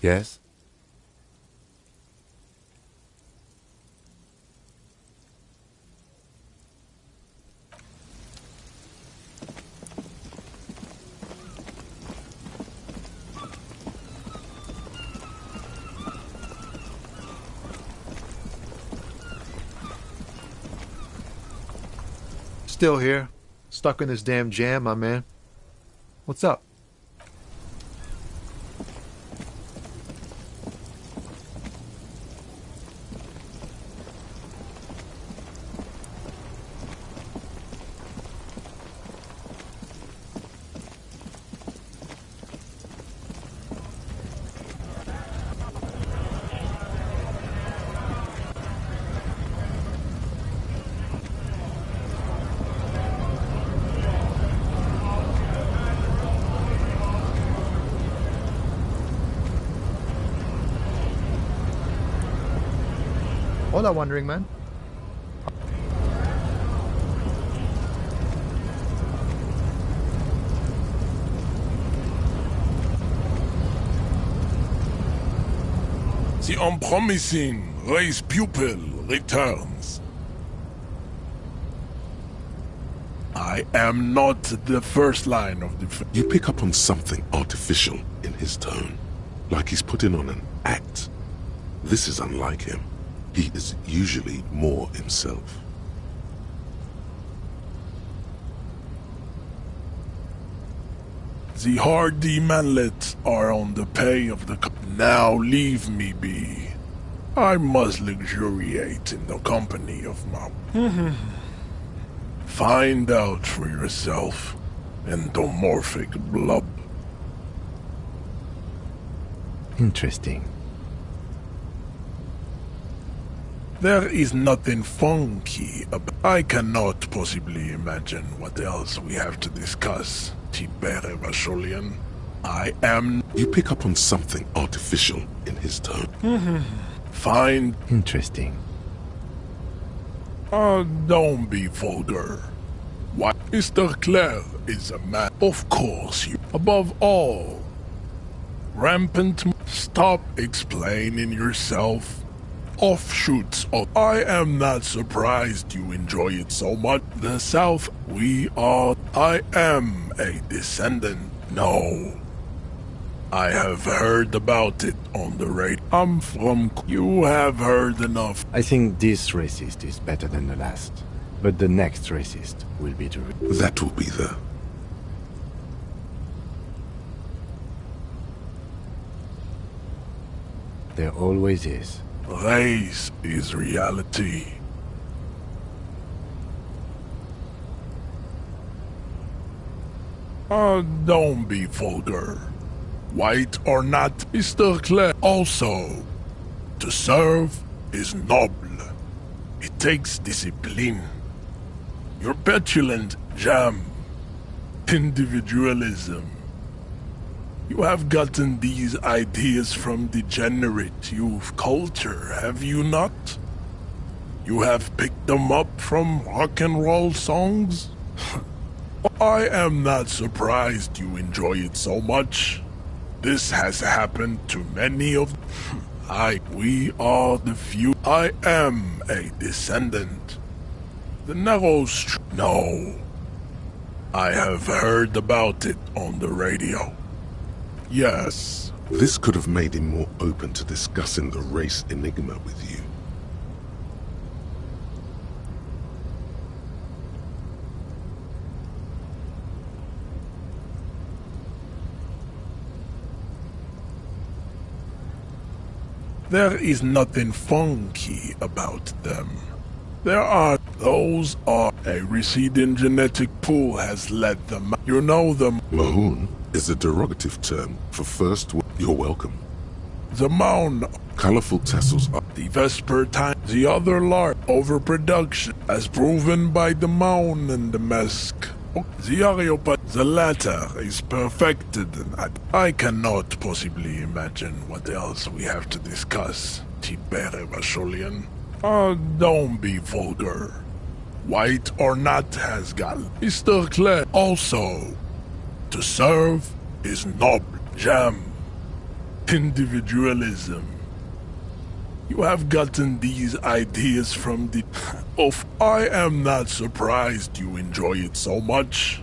Yes? Still here. Stuck in this damn jam, my man. What's up? Hola, Wandering Man. The unpromising race pupil returns. I am not the first line of defense. You pick up on something artificial in his tone, like he's putting on an act. This is unlike him. He is usually more himself. The hardy manlets are on the pay of the now leave me be. I must luxuriate in the company of my... Find out for yourself, endomorphic blub. Interesting. There is nothing funky about... I cannot possibly imagine what else we have to discuss, Tibere Vasholian. I am... You pick up on something artificial in his tone. Find... Interesting. Don't be vulgar. Why, Mr. Clare is a man. Of course, you... Above all, rampant... Stop explaining yourself. Offshoots of... I am not surprised you enjoy it so much. The South, we are... I am a descendant. No. I have heard about it on the radio. I'm from... You have heard enough. I think this racist is better than the last. But the next racist will be the... That will be the... There always is. Race is reality. Don't be vulgar. White or not, Mr. Clare. Also, to serve is noble. It takes discipline. Your petulant jam. Individualism. You have gotten these ideas from degenerate youth culture, have you not? You have picked them up from rock and roll songs? I am not surprised you enjoy it so much. This has happened to many of... we are the few. I am a descendant. The narrow No. I have heard about it on the radio. Yes. This could have made him more open to discussing the race enigma with you. There is nothing funky about them. Those are a receding genetic pool has led them. You know them. Mahoon is a derogative term for first. You're welcome. The mound. Colorful tassels are The Vespertine. The other large overproduction, as proven by the mound and the mask. The Areopag. The latter is perfected, and I cannot possibly imagine what else we have to discuss, Tibere Vasholian. Don't be vulgar. White or not has got Mr. Clare. Also, to serve is noble. Jam. Individualism. You have gotten these ideas from the... I am not surprised you enjoy it so much.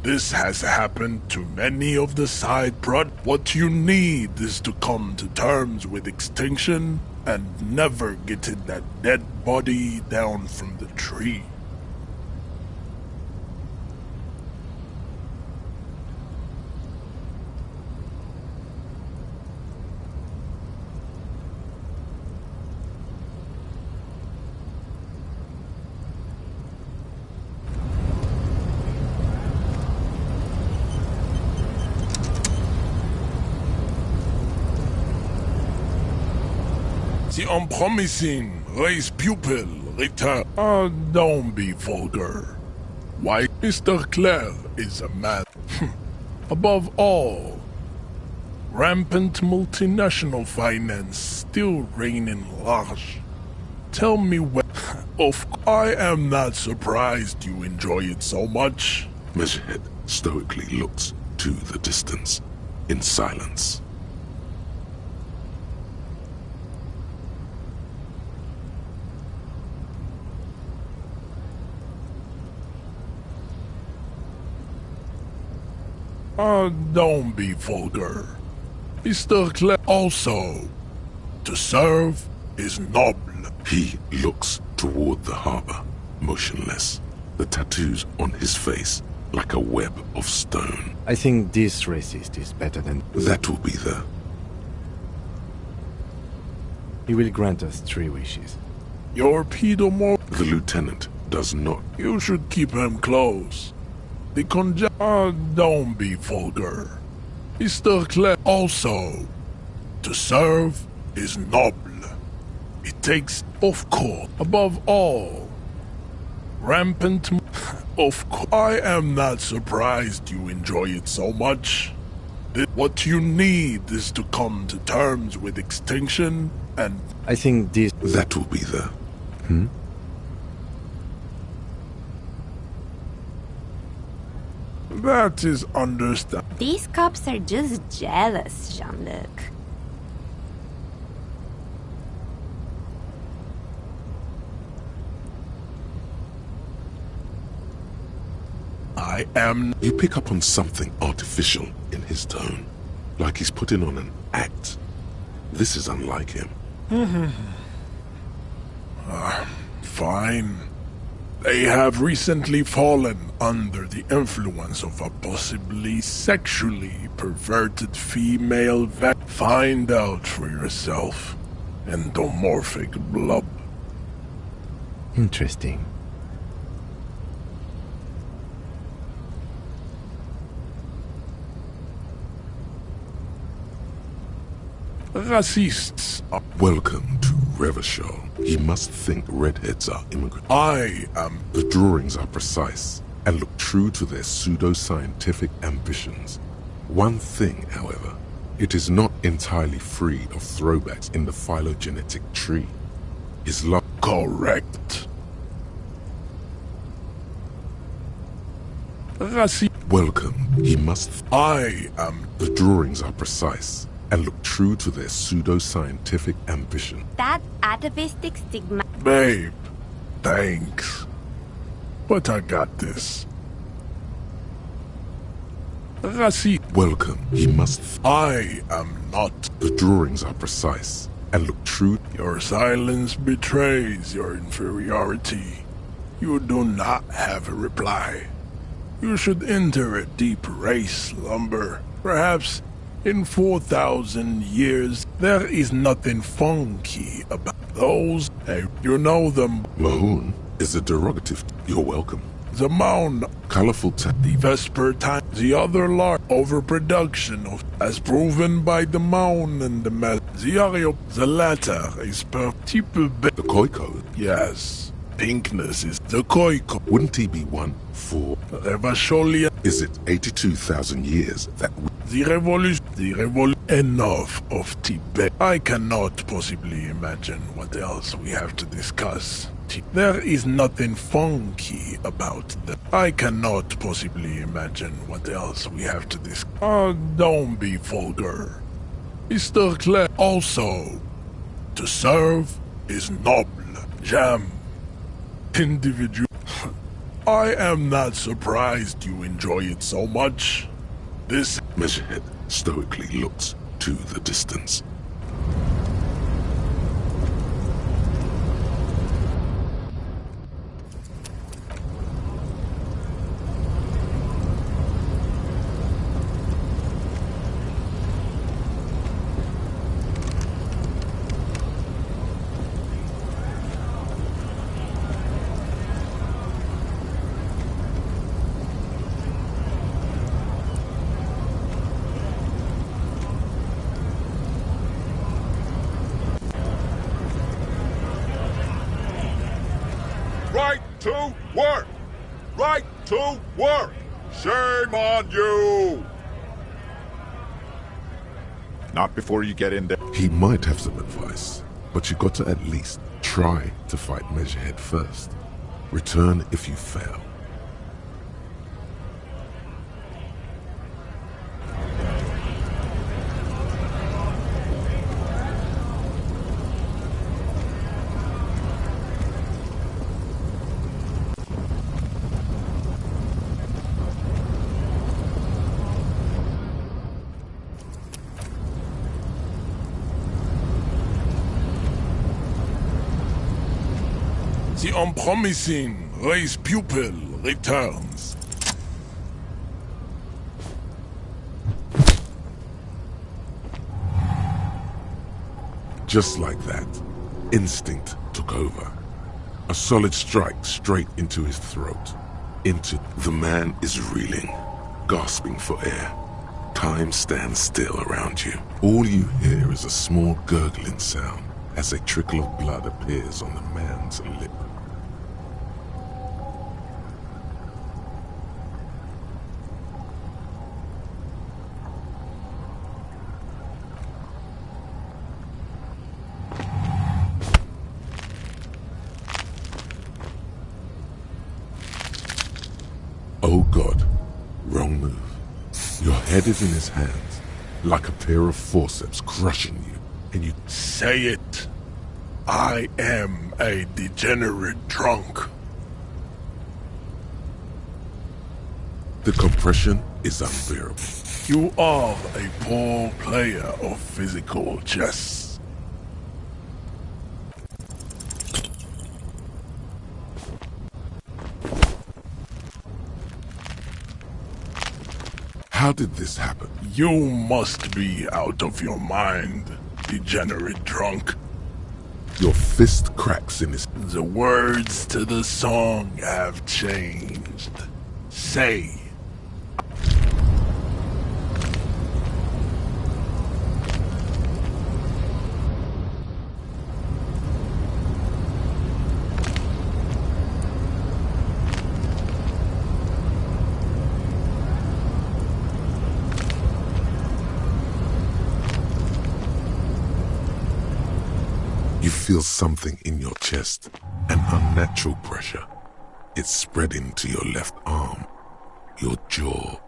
This has happened to many of the side What you need is to come to terms with extinction and never getting that dead body down from the tree. The unpromising race pupil return. Don't be vulgar. Why, Mr. Clare is a man. Above all, rampant multinational finance still reigning large. Tell me when... I am not surprised you enjoy it so much. Measurehead stoically looks to the distance in silence. Don't be vulgar. Mr. Clare also. To serve is noble. He looks toward the harbor, motionless, the tattoos on his face like a web of stone. I think this racist is better than... That will be the... He will grant us 3 wishes. Your pedomor... The lieutenant does not. You should keep him close. The don't be vulgar. Mr. Clare also. To serve is noble. It takes, of course, above all, rampant... Of course, I am not surprised you enjoy it so much. What you need is to come to terms with extinction and... I think this... That will be the... That is understand. These cops are just jealous, Jean-Luc. I am... You pick up on something artificial in his tone, like he's putting on an act. This is unlike him. Fine. They have recently fallen under the influence of a possibly sexually perverted female Find out for yourself. Endomorphic blob. Interesting. Racists are... Welcome to Revachol. He must think redheads are immigrants. I am... The drawings are precise and look true to their pseudo-scientific ambitions. One thing, however, it is not entirely free of throwbacks in the phylogenetic tree. His love... Correct. Welcome. He must... I am... The drawings are precise and look true to their pseudo-scientific ambition. That atavistic stigma... Babe, thanks. But I got this. Welcome. He must... I am not... The drawings are precise and look true... Your silence betrays your inferiority. You do not have a reply. You should enter a deep race slumber. Perhaps in 4,000 years, there is nothing funky about those. Hey, you know them. Mahoon is a derogative. You're welcome. The mound, colorful the vesper time, the other large overproduction of, as proven by the mound and the latter is per type The Koiko. Yes, pinkness is the Koiko. Wouldn't he be one for... Revacholian. Is it 82,000 years that The revolution. Enough of Tibet. I cannot possibly imagine what else we have to discuss. There is nothing funky about that. I cannot possibly imagine what else we have to discuss. Don't be vulgar. Mr. Clay, also, to serve is noble, jam, individual. I am not surprised you enjoy it so much. This Measurehead stoically looks to the distance. Right to work! Right to work! Shame on you! Not before you get in there. He might have some advice, but you got to at least try to fight Measurehead first. Return if you fail. The unpromising race pupil returns. Just like that, instinct took over. A solid strike straight into his throat. The man is reeling, gasping for air. Time stands still around you. All you hear is a small gurgling sound as a trickle of blood appears on the man's lip. Oh God, wrong move. Your head is in his hands, like a pair of forceps crushing you, and you Say it. I am a degenerate drunk. The compression is unbearable. You are a poor player of physical chess. How did this happen? You must be out of your mind, degenerate drunk. Your fist cracks in his... The words to the song have changed. Say. You feel something in your chest, an unnatural pressure. It's spreading to your left arm, your jaw.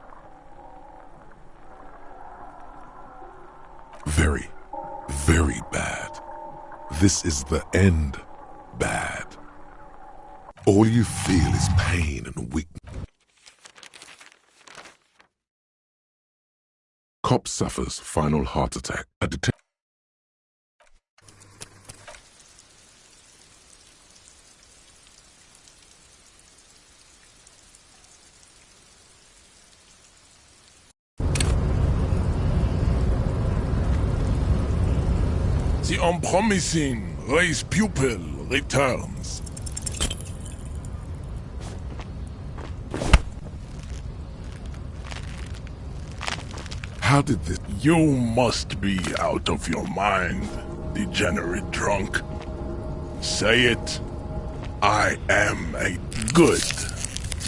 Very, very bad. This is the end bad. All you feel is pain and weakness. Cop suffers final heart attack. A detective. The unpromising race pupil returns. How did this... You must be out of your mind, degenerate drunk. Say it. I am a good.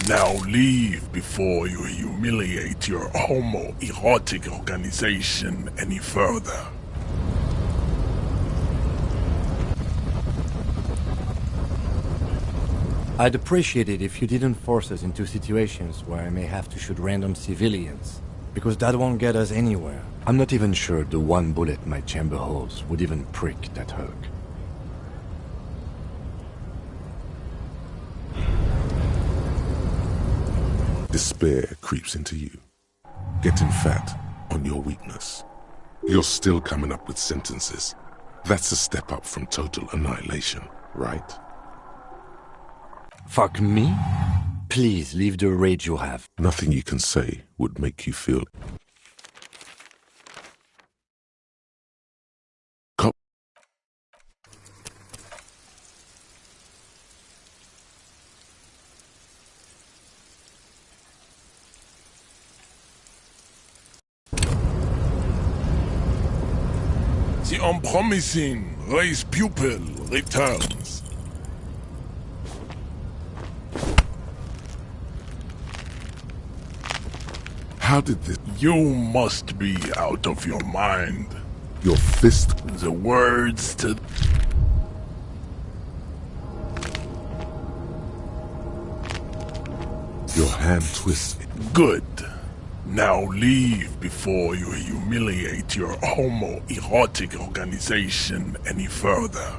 Now leave before you humiliate your homoerotic organization any further. I'd appreciate it if you didn't force us into situations where I may have to shoot random civilians. because that won't get us anywhere. I'm not even sure the one bullet my chamber holds would even prick that hook. Despair creeps into you, getting fat on your weakness. You're still coming up with sentences. That's a step up from total annihilation, right? Fuck me? Please leave the rage you have. Nothing you can say would make you feel... The unpromising race pupil returns. How did this... You must be out of your mind. Your fist... The words to... Your hand twisted. Good. Now leave before you humiliate your homoerotic organization any further.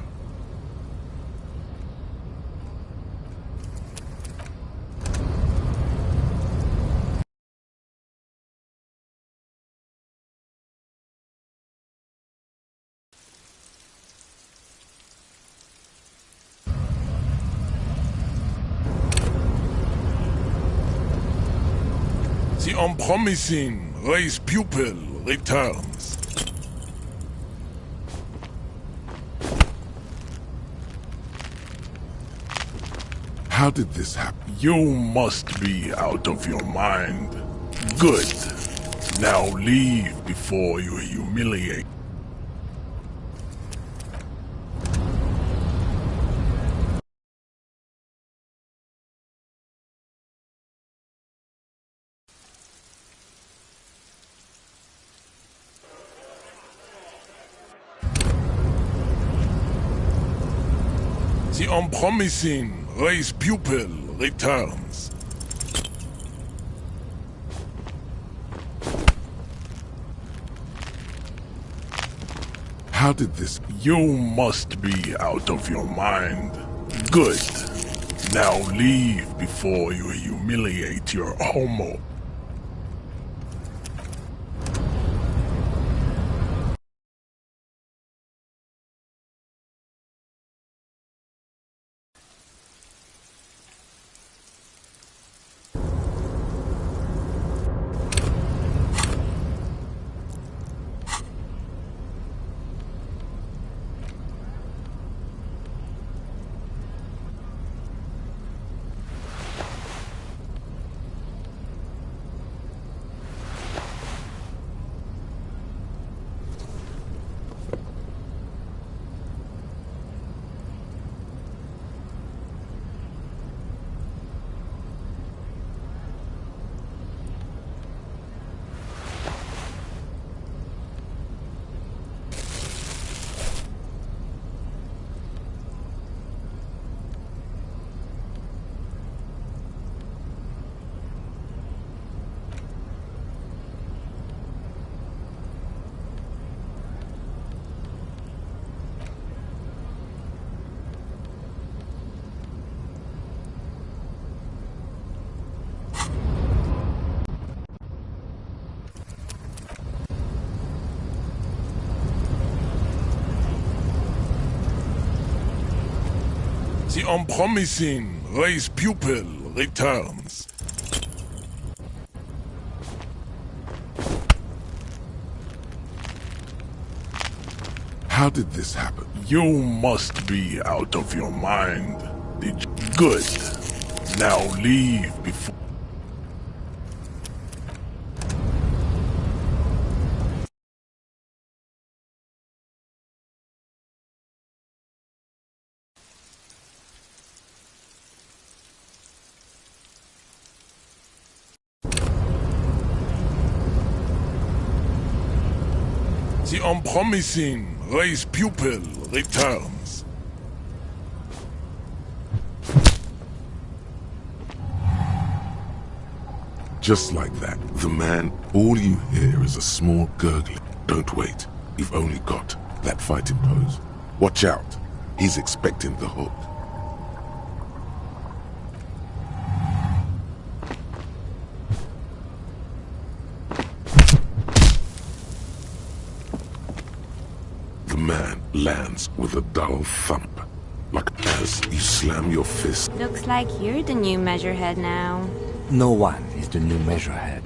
The unpromising race pupil returns. How did this happen? You must be out of your mind. Good. Now leave before you humiliate. The unpromising race pupil returns. How did this... You must be out of your mind. Good. Now leave before you humiliate your homo. The unpromising race pupil returns. How did this happen? You must be out of your mind. Did you? Good. Now leave before... The unpromising race pupil returns. Just like that, the man, all you hear is a small gurgling. Don't wait. You've only got that fighting pose. Watch out. He's expecting the hook. The man lands with a dull thump, like as you slam your fist. Looks like you're the new measurehead now. No one is the new measurehead.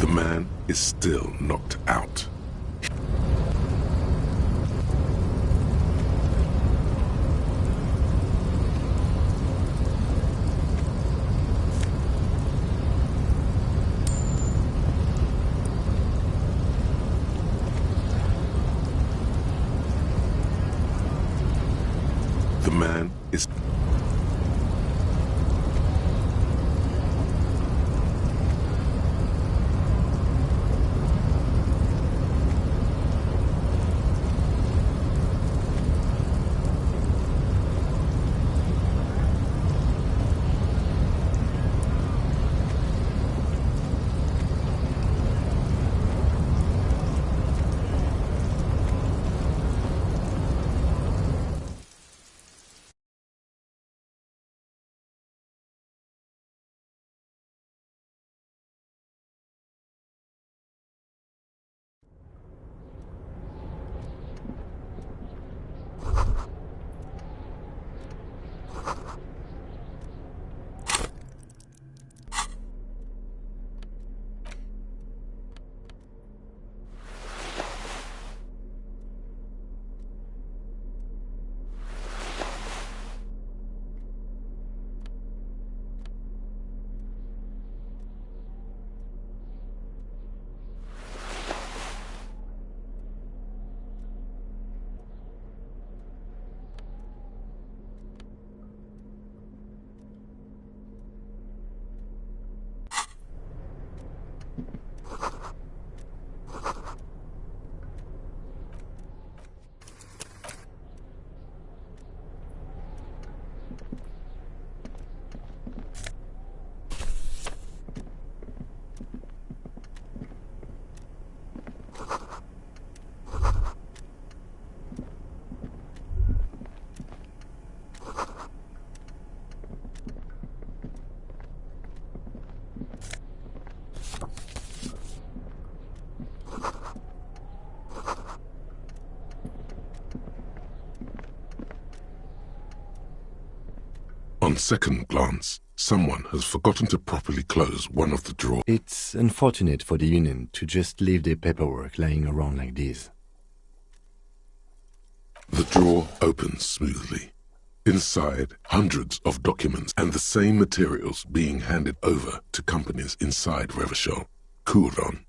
The man is still knocked out. The man is... On second glance, someone has forgotten to properly close one of the drawers. It's unfortunate for the Union to just leave their paperwork lying around like this. The drawer opens smoothly. Inside, hundreds of documents and the same materials being handed over to companies inside Revachol, Couron,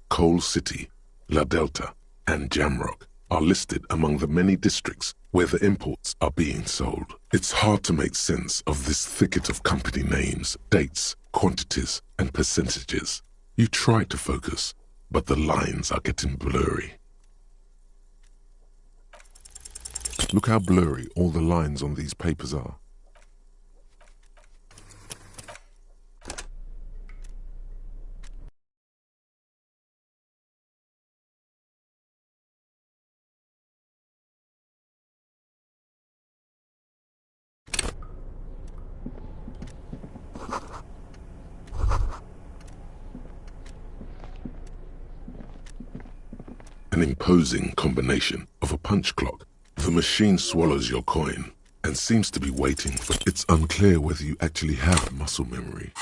Coal City, La Delta, and Jamrock are listed among the many districts where the imports are being sold. It's hard to make sense of this thicket of company names, dates, quantities, and percentages. You try to focus, but the lines are getting blurry. Look how blurry all the lines on these papers are. An imposing combination of a punch clock. The machine swallows your coin and seems to be waiting for... It's unclear whether you actually have muscle memory.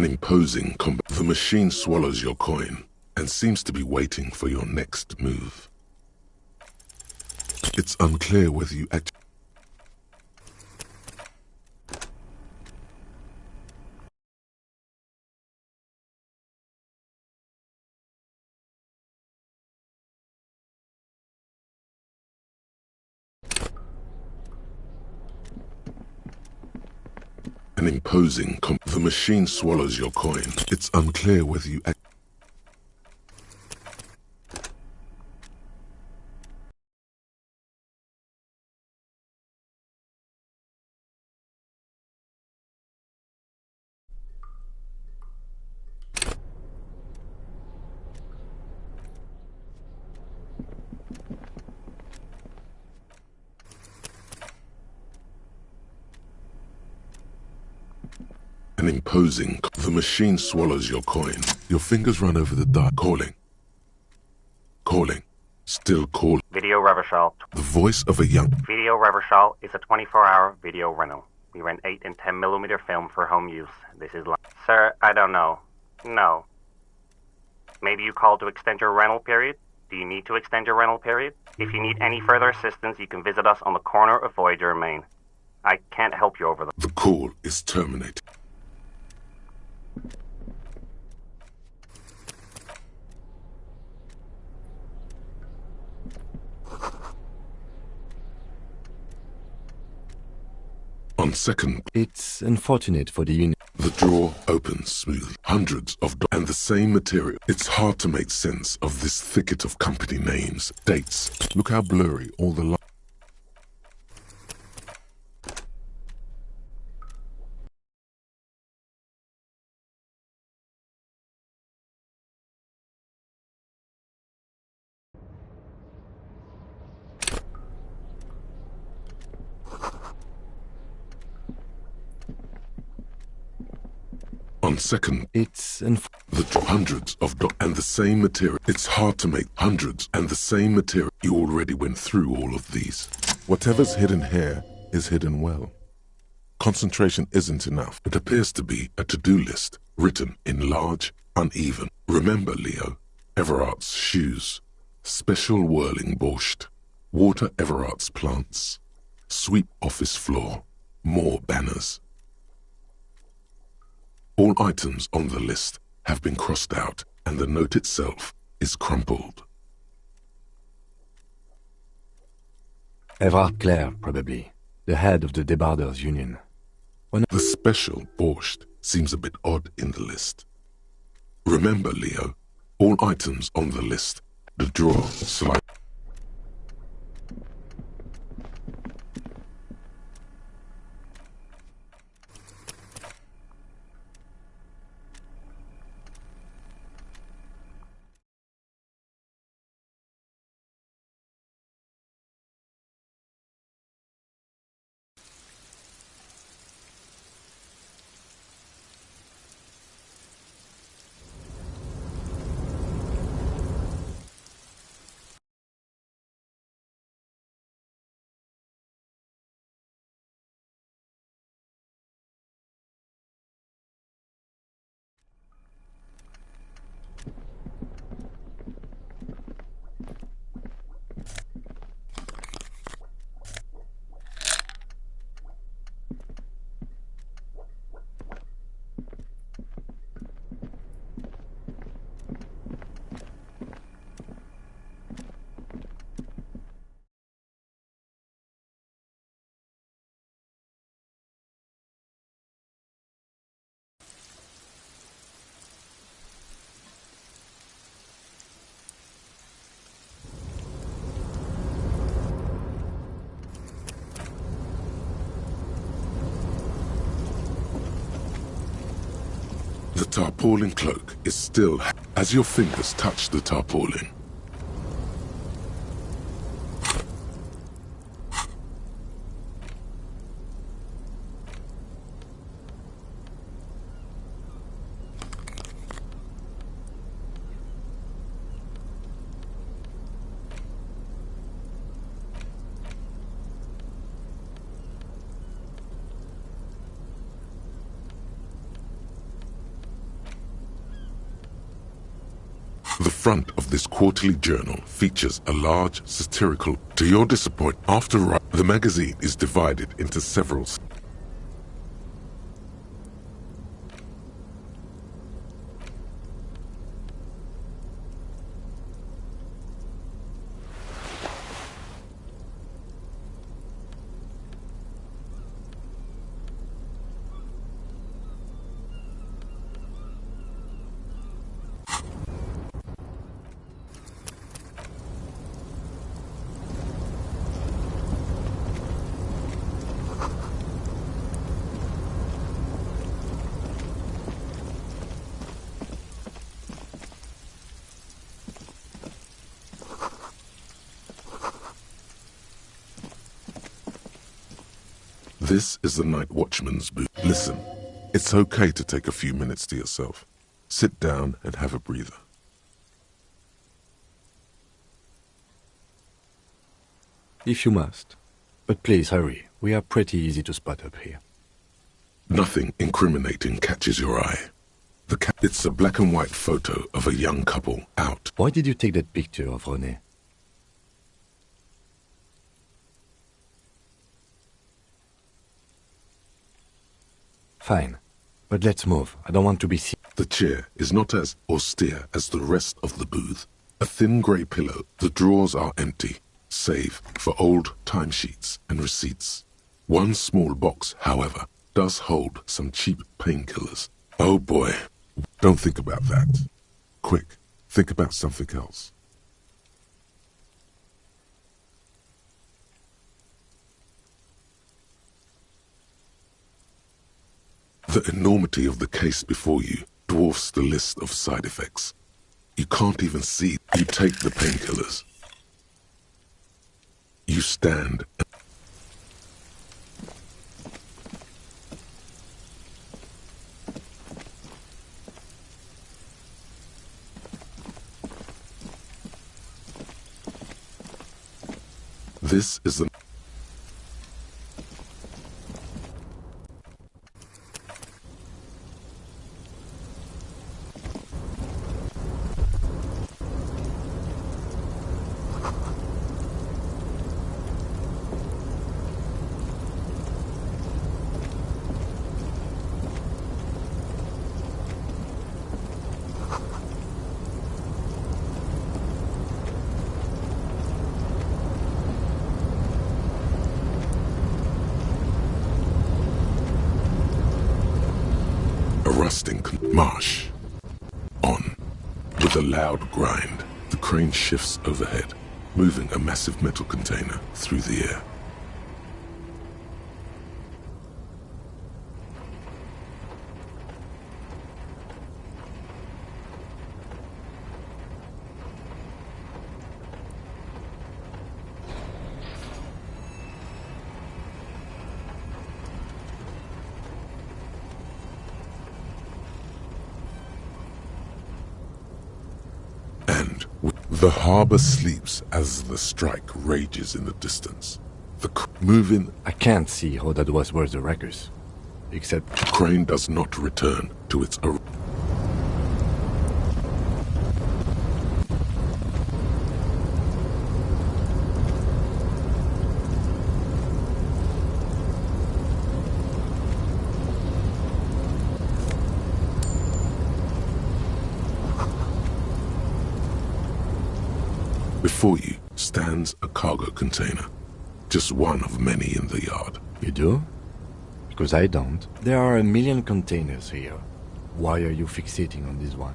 An imposing the machine swallows your coin and seems to be waiting for your next move. It's unclear whether you actually... An imposing the machine swallows your coin. It's unclear whether you actually... An imposing the machine swallows your coin. Your fingers run over the die. Calling. Still call. Video Reversal. The voice of a young... Video Reversal is a 24-hour video rental. We rent 8 and 10 millimeter film for home use. This is like... Sir, I don't know. No. Maybe you called to extend your rental period? Do you need to extend your rental period? If you need any further assistance, you can visit us on the corner of Voyager and Main. I can't help you over The call is terminated. On second, It's unfortunate for the unit. the drawer opens smooth. Hundreds of and the same material. It's hard to make sense of this thicket of company names, dates. Look how blurry all the lines. On second, It's the hundreds of and the same material. It's hard to make hundreds and the same material. You already went through all of these. Whatever's hidden here is hidden well. Concentration isn't enough. It appears to be a to-do list written in large, uneven. Remember, Leo, Everart's shoes, special whirling borscht, water Everart's plants, sweep office floor, more banners. All items on the list have been crossed out, and the note itself is crumpled. Everard Clare, probably. The head of the Debarders Union. The special borscht seems a bit odd in the list. Remember, Leo, all items on the list, the drawer slide. The tarpaulin cloak is still as your fingers touch the tarpaulin. front of this quarterly journal features a large satirical. To your disappointment, the magazine is divided into several. This is the night watchman's booth. Listen, it's okay to take a few minutes to yourself. Sit down and have a breather. If you must. But please hurry. We are pretty easy to spot up here. Nothing incriminating catches your eye. It's a black and white photo of a young couple out. Why did you take that picture of René? Fine. But let's move. I don't want to be seen. The chair is not as austere as the rest of the booth. A thin grey pillow. The drawers are empty, save for old timesheets and receipts. One small box, however, does hold some cheap painkillers. Oh boy. Don't think about that. Quick, think about something else. The enormity of the case before you dwarfs the list of side effects. You can't even see. You take the painkillers. You stand. This is the... marsh. On. With a loud grind, the crane shifts overhead, moving a massive metal container through the air. The harbor sleeps as the strike rages in the distance. The moving... I can't see how that was worth the wreckers. Except... The crane does not return to its... Before you stands a cargo container, just one of many in the yard. You do? Because I don't. There are 1 million containers here. Why are you fixating on this one?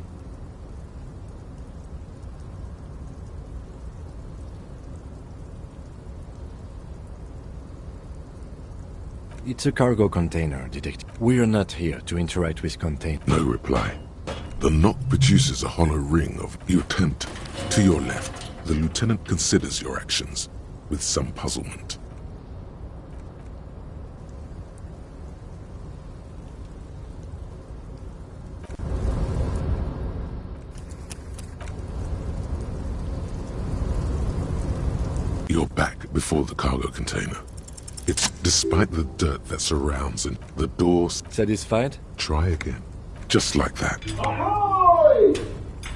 It's a cargo container, Detective. We are not here to interact with containers. No reply. The knock produces a hollow ring of... You attempt. To your left. The lieutenant considers your actions with some puzzlement. You're back before the cargo container. It's despite the dirt that surrounds it, the doors... Satisfied? Try again. Just like that. Ahoy!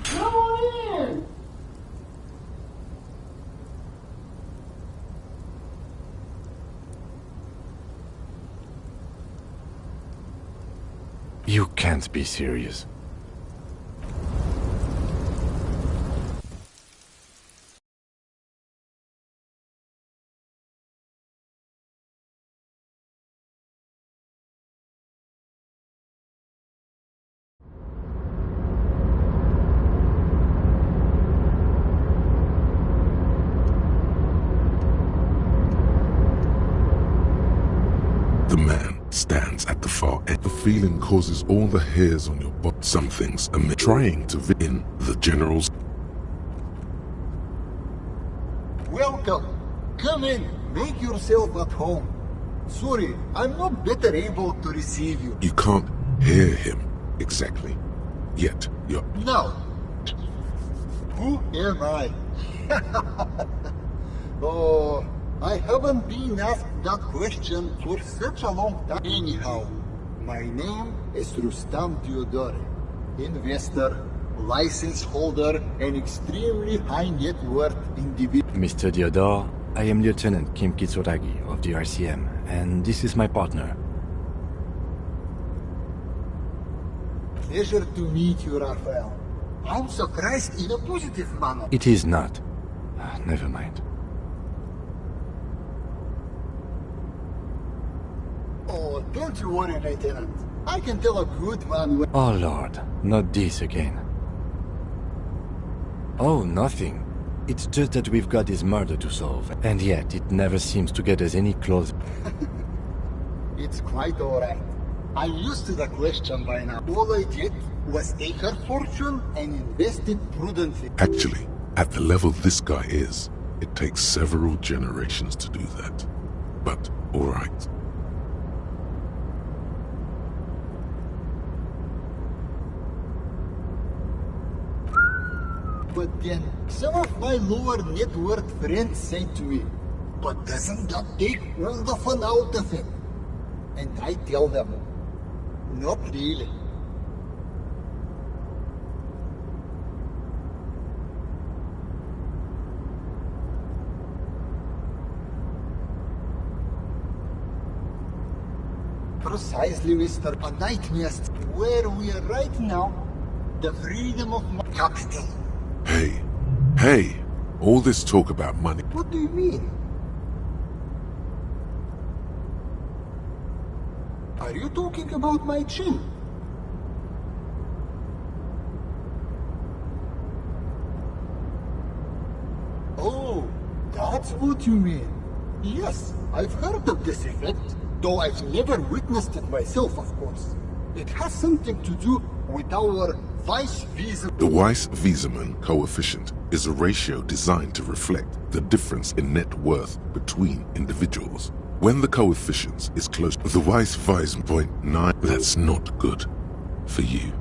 Come on in! You can't be serious. The man stands at the far end. The feeling causes all the hairs on your body. Some things are trying to fit in the general's. Welcome. Come in. Make yourself at home. Sorry, I'm not better able to receive you. You can't hear him exactly. Yet you're. Now, who am I? Oh, I haven't been asked that question for such a long time. Anyhow, my name is Rustam Diodore, investor, license holder, and extremely high net worth individual. Mr. Diodore, I am Lieutenant Kim Kitsuragi of the RCM, and this is my partner. Pleasure to meet you, Raphael. I'm surprised in a positive manner. It is not. Never mind. Oh, don't you worry, Lieutenant. I can tell a good man when... Oh Lord, not this again. Oh, nothing. It's just that we've got this murder to solve, and yet it never seems to get us any closer. It's quite alright. I'm used to the question by now. All I did was take her fortune and invest it prudently. Actually, at the level this guy is, it takes several generations to do that. But, alright. But then, some of my lower net worth friends say to me, but doesn't that take all the fun out of it? And I tell them, not really. Precisely, Mr. A nightmare. Where we are right now, the freedom of my capital. Hey, all this talk about money. What do you mean? Are you talking about my chin? Oh, that's what you mean. Yes, I've heard of this effect, though I've never witnessed it myself, of course. It has something to do with our Weiss-Wiesemann. The Weiss-Wiesemann coefficient is a ratio designed to reflect the difference in net worth between individuals. When the coefficient is close to the Weiss-Wiesemann 0.9, that's not good for you.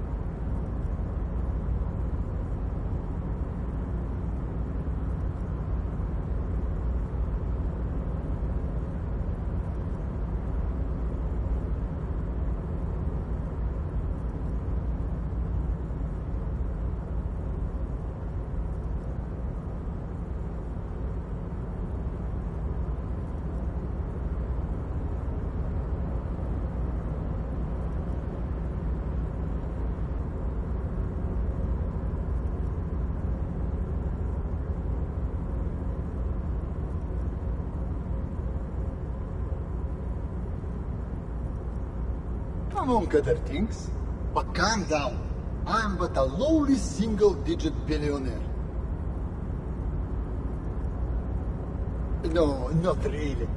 Among other things. But calm down. I'm but a lowly single-digit billionaire. No, not really.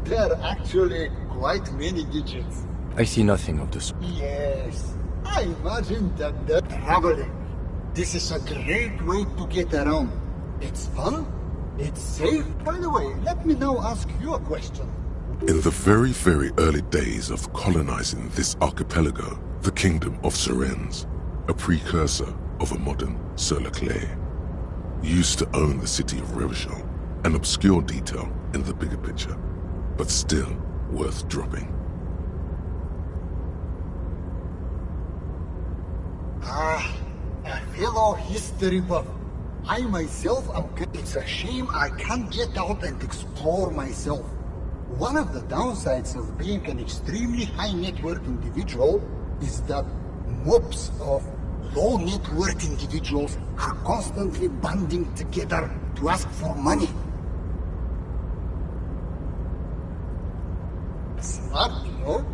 There are actually quite many digits. I see nothing of this. Yes, I imagine that they're traveling. This is a great way to get around. It's fun, it's safe. By the way, let me now ask you a question. In the very, very early days of colonizing this archipelago, the kingdom of Sirens, a precursor of a modern Sur-le-Clay, used to own the city of Revachol, an obscure detail in the bigger picture, but still worth dropping. A fellow history buff. I myself am... It's a shame I can't get out and explore myself. One of the downsides of being an extremely high net worth individual is that mobs of low net worth individuals are constantly banding together to ask for money. Smart, you know?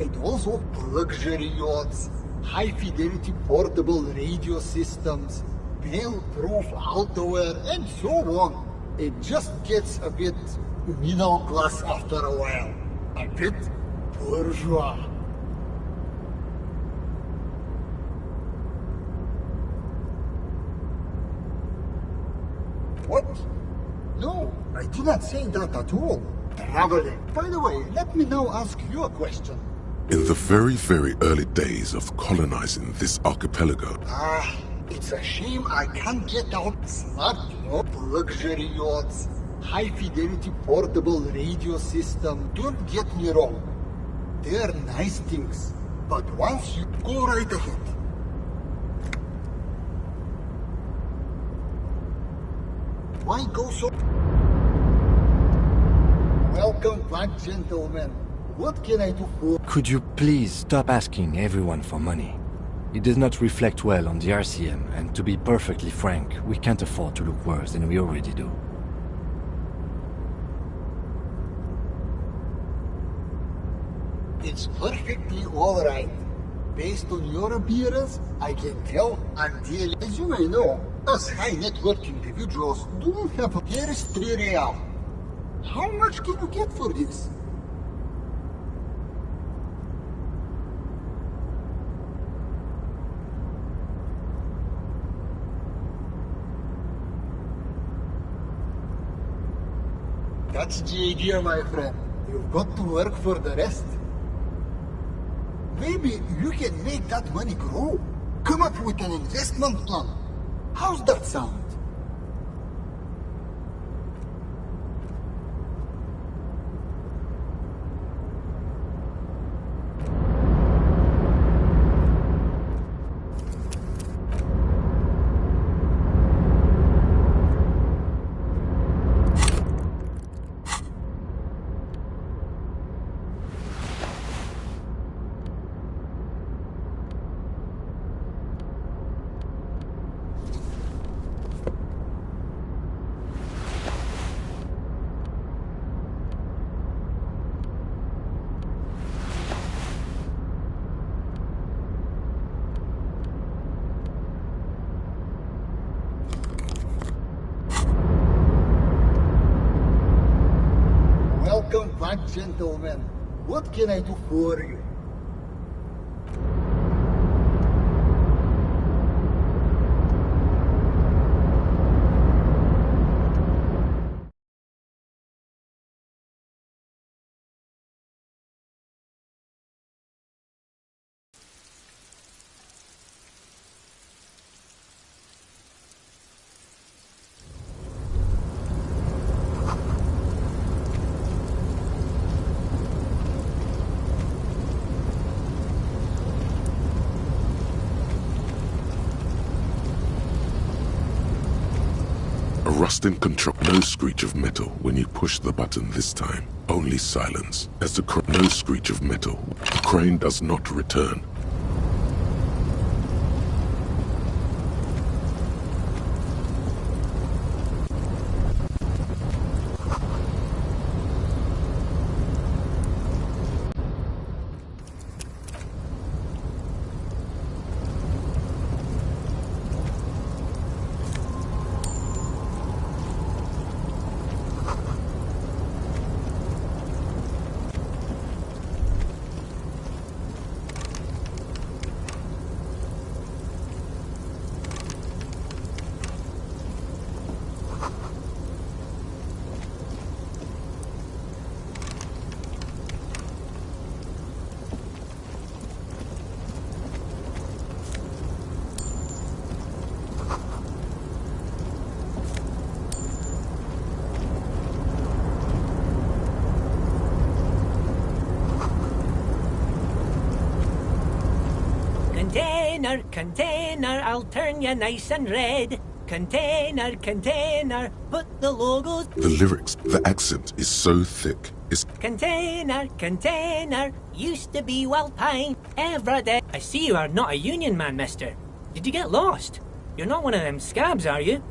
And also luxury yachts, high-fidelity portable radio systems, bail-proof outerwear, and so on. It just gets a bit middle class after a while. A bit bourgeois. What? No, I did not say that at all. Traveling. By the way, let me now ask you a question. In the very, very early days of colonizing this archipelago, It's a shame I can't get out. Smart, you know? Luxury yachts, high-fidelity portable radio system. Don't get me wrong. They're nice things. But once you go right ahead. Why go so... Welcome back, gentlemen. What can I do for... Could you please stop asking everyone for money? It does not reflect well on the RCM, and to be perfectly frank, we can't afford to look worse than we already do. It's perfectly alright. Based on your appearance, I can tell I'm dealing... As you may know, us high-net-worth individuals don't have a... Here is 3 real. How much can you get for this? That's the idea, my friend. You've got to work for the rest. Maybe you can make that money grow. Come up with an investment plan. How's that sound? Welcome back, gentlemen. What can I do for you? Rustin control. No screech of metal when you push the button this time. Only silence. As the no screech of metal. The crane does not return. Container, container, I'll turn you nice and red. Container, container, put the logos... The lyrics, the accent is so thick, is... Container, container, used to be well pine, every day. I see you are not a union man, mister. Did you get lost? You're not one of them scabs, are you?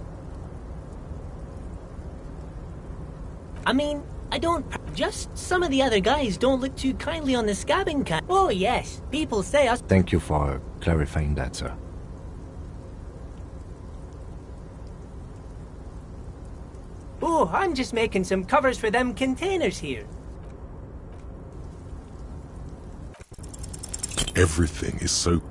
I mean, I don't... Just some of the other guys don't look too kindly on the scabbing kind. Oh yes, people say us... Thank you for clarifying that, sir. Oh, I'm just making some covers for them containers here. Everything is so...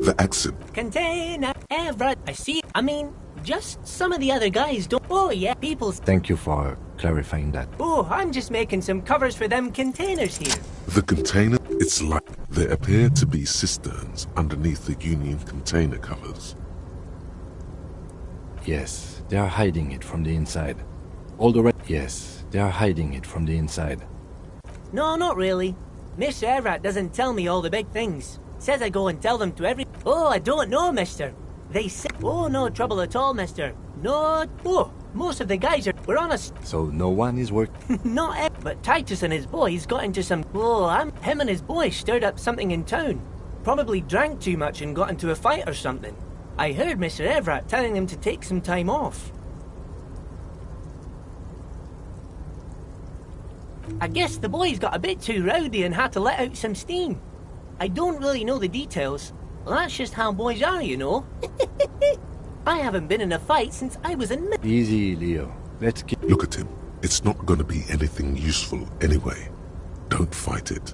The accent. Container, every... I see... I mean, just some of the other guys don't... Oh yeah, people... Thank you for clarifying that. Oh, I'm just making some covers for them containers here. The container, it's like... There appear to be cisterns underneath the Union container covers. Yes, they are hiding it from the inside. All the Yes, they are hiding it from the inside. No, not really. Mr. Everett doesn't tell me all the big things. Says I go and tell them to every... Oh, I don't know, mister. They say... Oh, no trouble at all, mister. No... Oh, most of the guys are... We're on a... So no one is working? Not ever. But Titus and his boys got into some... Oh, him and his boys stirred up something in town. Probably drank too much and got into a fight or something. I heard Mr. Everett telling them to take some time off. I guess the boys got a bit too rowdy and had to let out some steam. I don't really know the details. That's just how boys are, you know. I haven't been in a fight since I was in... Easy, Leo. Let's keep... Look at him. It's not going to be anything useful anyway. Don't fight it.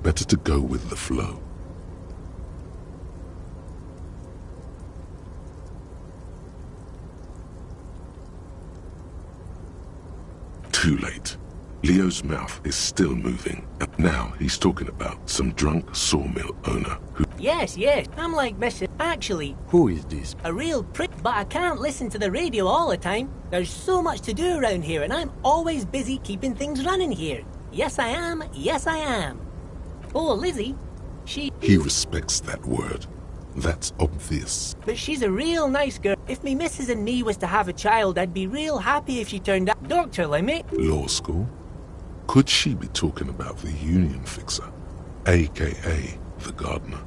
Better to go with the flow. Too late. Leo's mouth is still moving, and now he's talking about some drunk sawmill owner who... Yes, I'm like Mr. Actually... Who is this? A real prick, but I can't listen to the radio all the time. There's so much to do around here, and I'm always busy keeping things running here. Yes, I am. Yes, I am. Oh, Lizzie, she... He respects that word. That's obvious. But she's a real nice girl. If me missus and me was to have a child, I'd be real happy if she turned out... Doctor, Lemmy. Law school? Could she be talking about the union fixer, a.k.a. the gardener?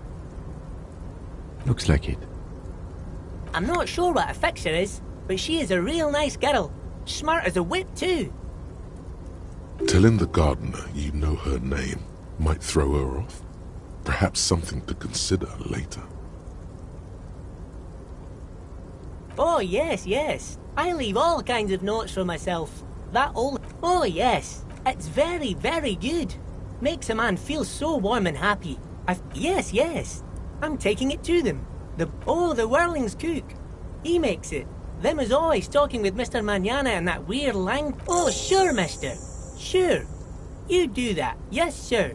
Looks like it. I'm not sure what a fixer is, but she is a real nice girl. Smart as a whip, too. Telling the gardener you know her name might throw her off. Perhaps something to consider later. Oh, yes. I leave all kinds of notes for myself. That old... Oh, yes. It's very, very good. Makes a man feel so warm and happy. Yes. I'm taking it to them. The Whirling's cook. He makes it. Them is always talking with Mr. Manana and that weird Oh, sure, mister. Sure. You do that. Yes, sir.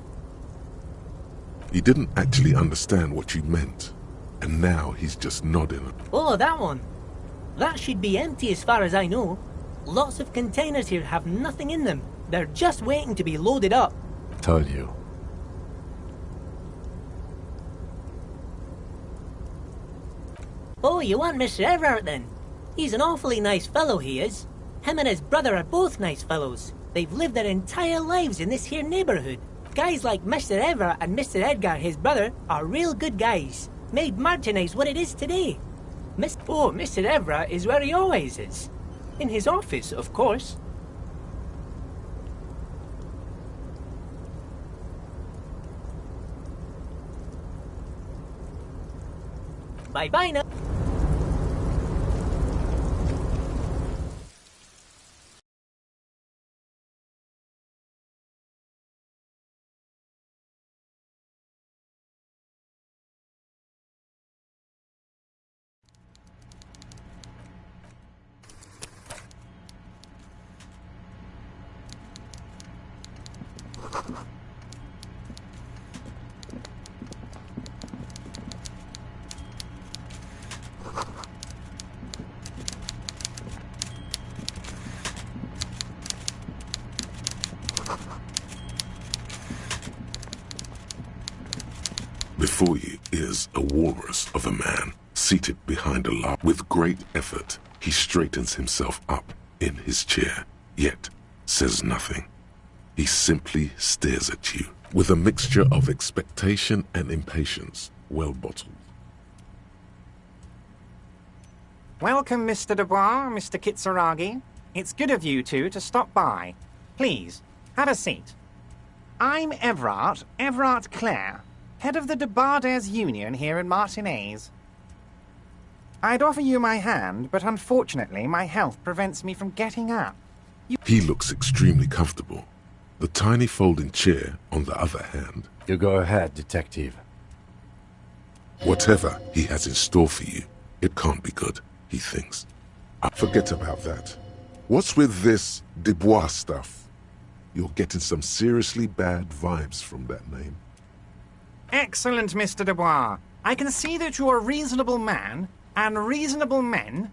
He didn't actually understand what you meant, and now he's just nodding. Oh, that one. That should be empty as far as I know. Lots of containers here have nothing in them. They're just waiting to be loaded up. Told you. Oh, you want Mr. Everett then? He's an awfully nice fellow, he is. Him and his brother are both nice fellows. They've lived their entire lives in this here neighborhood. Guys like Mr. Everett and Mr. Edgar, his brother, are real good guys. Made Martinez what it is today. Mr. Everett is where he always is. In his office, of course. Bye-bye now. Before you is a walrus of a man, seated behind a log. With great effort, he straightens himself up in his chair, yet says nothing. He simply stares at you, with a mixture of expectation and impatience, well bottled. Welcome, Mr. Dubois, Mr. Kitsuragi. It's good of you two to stop by. Please, have a seat. I'm Everard Clare, head of the Debarders Union here in Martinez. I'd offer you my hand, but unfortunately my health prevents me from getting up. He looks extremely comfortable. The tiny folding chair, on the other hand... You go ahead, detective. Whatever he has in store for you, it can't be good, he thinks. Forget about that. What's with this Dubois stuff? You're getting some seriously bad vibes from that name. Excellent, Mr. Dubois. I can see that you're a reasonable man, and reasonable men...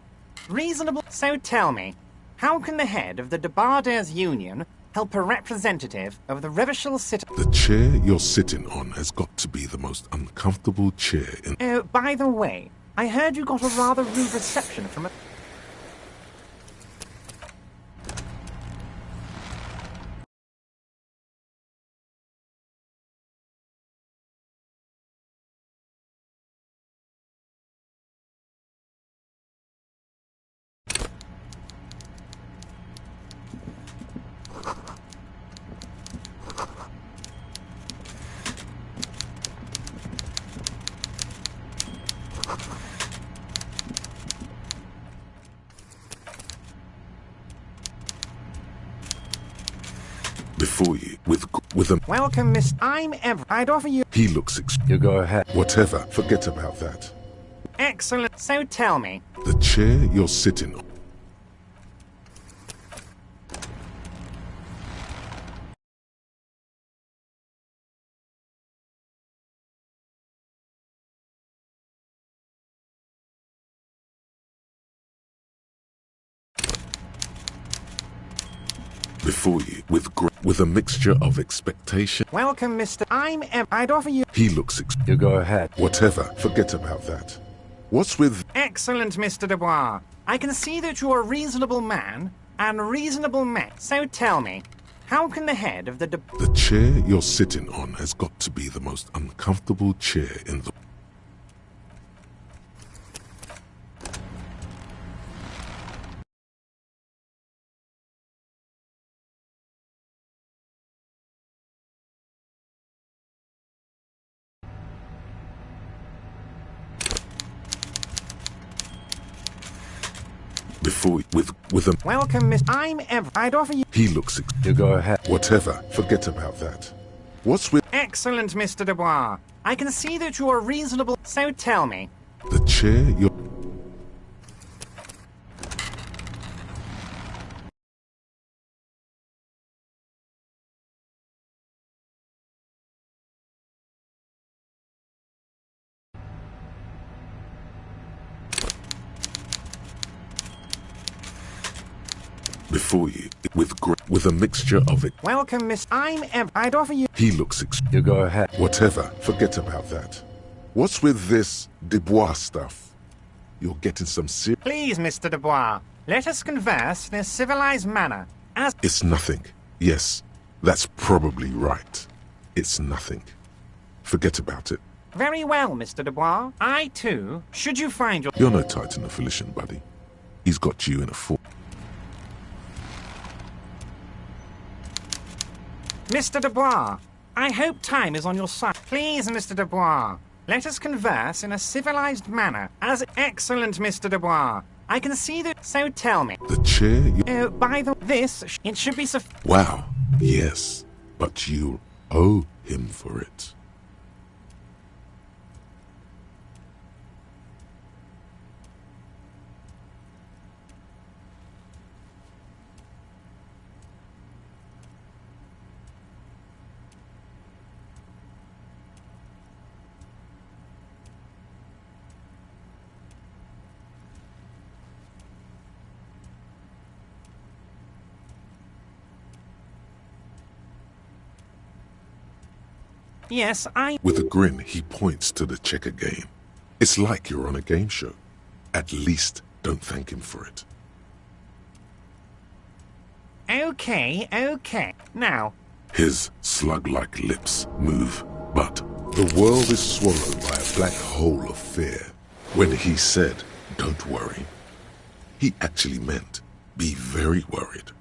So tell me, how can the head of the Debarders Union help a representative of the Revachol City... The chair you're sitting on has got to be the most uncomfortable chair in... Oh, by the way, I heard you got a rather rude reception from a... Before you, with a... Welcome, Miss... I'm Everard. I'd offer you... He looks... You go ahead. Whatever, forget about that. Excellent. So tell me. The chair you're sitting on... Before you, with a mixture of expectation... Welcome, Mr... I'm I'd offer you... He looks... You go ahead. Whatever, forget about that. What's with... Excellent, Mr. Dubois. I can see that you're a reasonable man, and reasonable men. So tell me, how can the head of the... The chair you're sitting on has got to be the most uncomfortable chair in the... Before with a... Welcome, Miss... I'm Everard. I'd offer you... He looks... You go ahead. Whatever, forget about that. What's with... Excellent, Mr. Dubois. I can see that you're a reasonable... So tell me. The chair you're... Before you, with a mixture of it... Welcome, Miss... I'm Everard. I'd offer you... He looks... You go ahead. Whatever, forget about that. What's with this Dubois stuff? You're getting some Please, Mr. Dubois, let us converse in a civilized manner, as... It's nothing. Yes, that's probably right. It's nothing. Forget about it. Very well, Mr. Dubois. I, too, should you find your... You're no Titan affiliation, buddy. He's got you in a fort. Mr. Dubois, I hope time is on your side. Please, Mr. Dubois, Let us converse in a civilized manner. As excellent, Mr. Dubois. I can see that. So tell me. The chair you... Oh, by the... This... It should be Wow, yes. But you owe him for it. Yes, With a grin, he points to the checker game. It's like you're on a game show. At least don't thank him for it. Okay, okay. Now... His slug-like lips move, but the world is swallowed by a black hole of fear. When he said, "Don't worry," he actually meant, be very worried.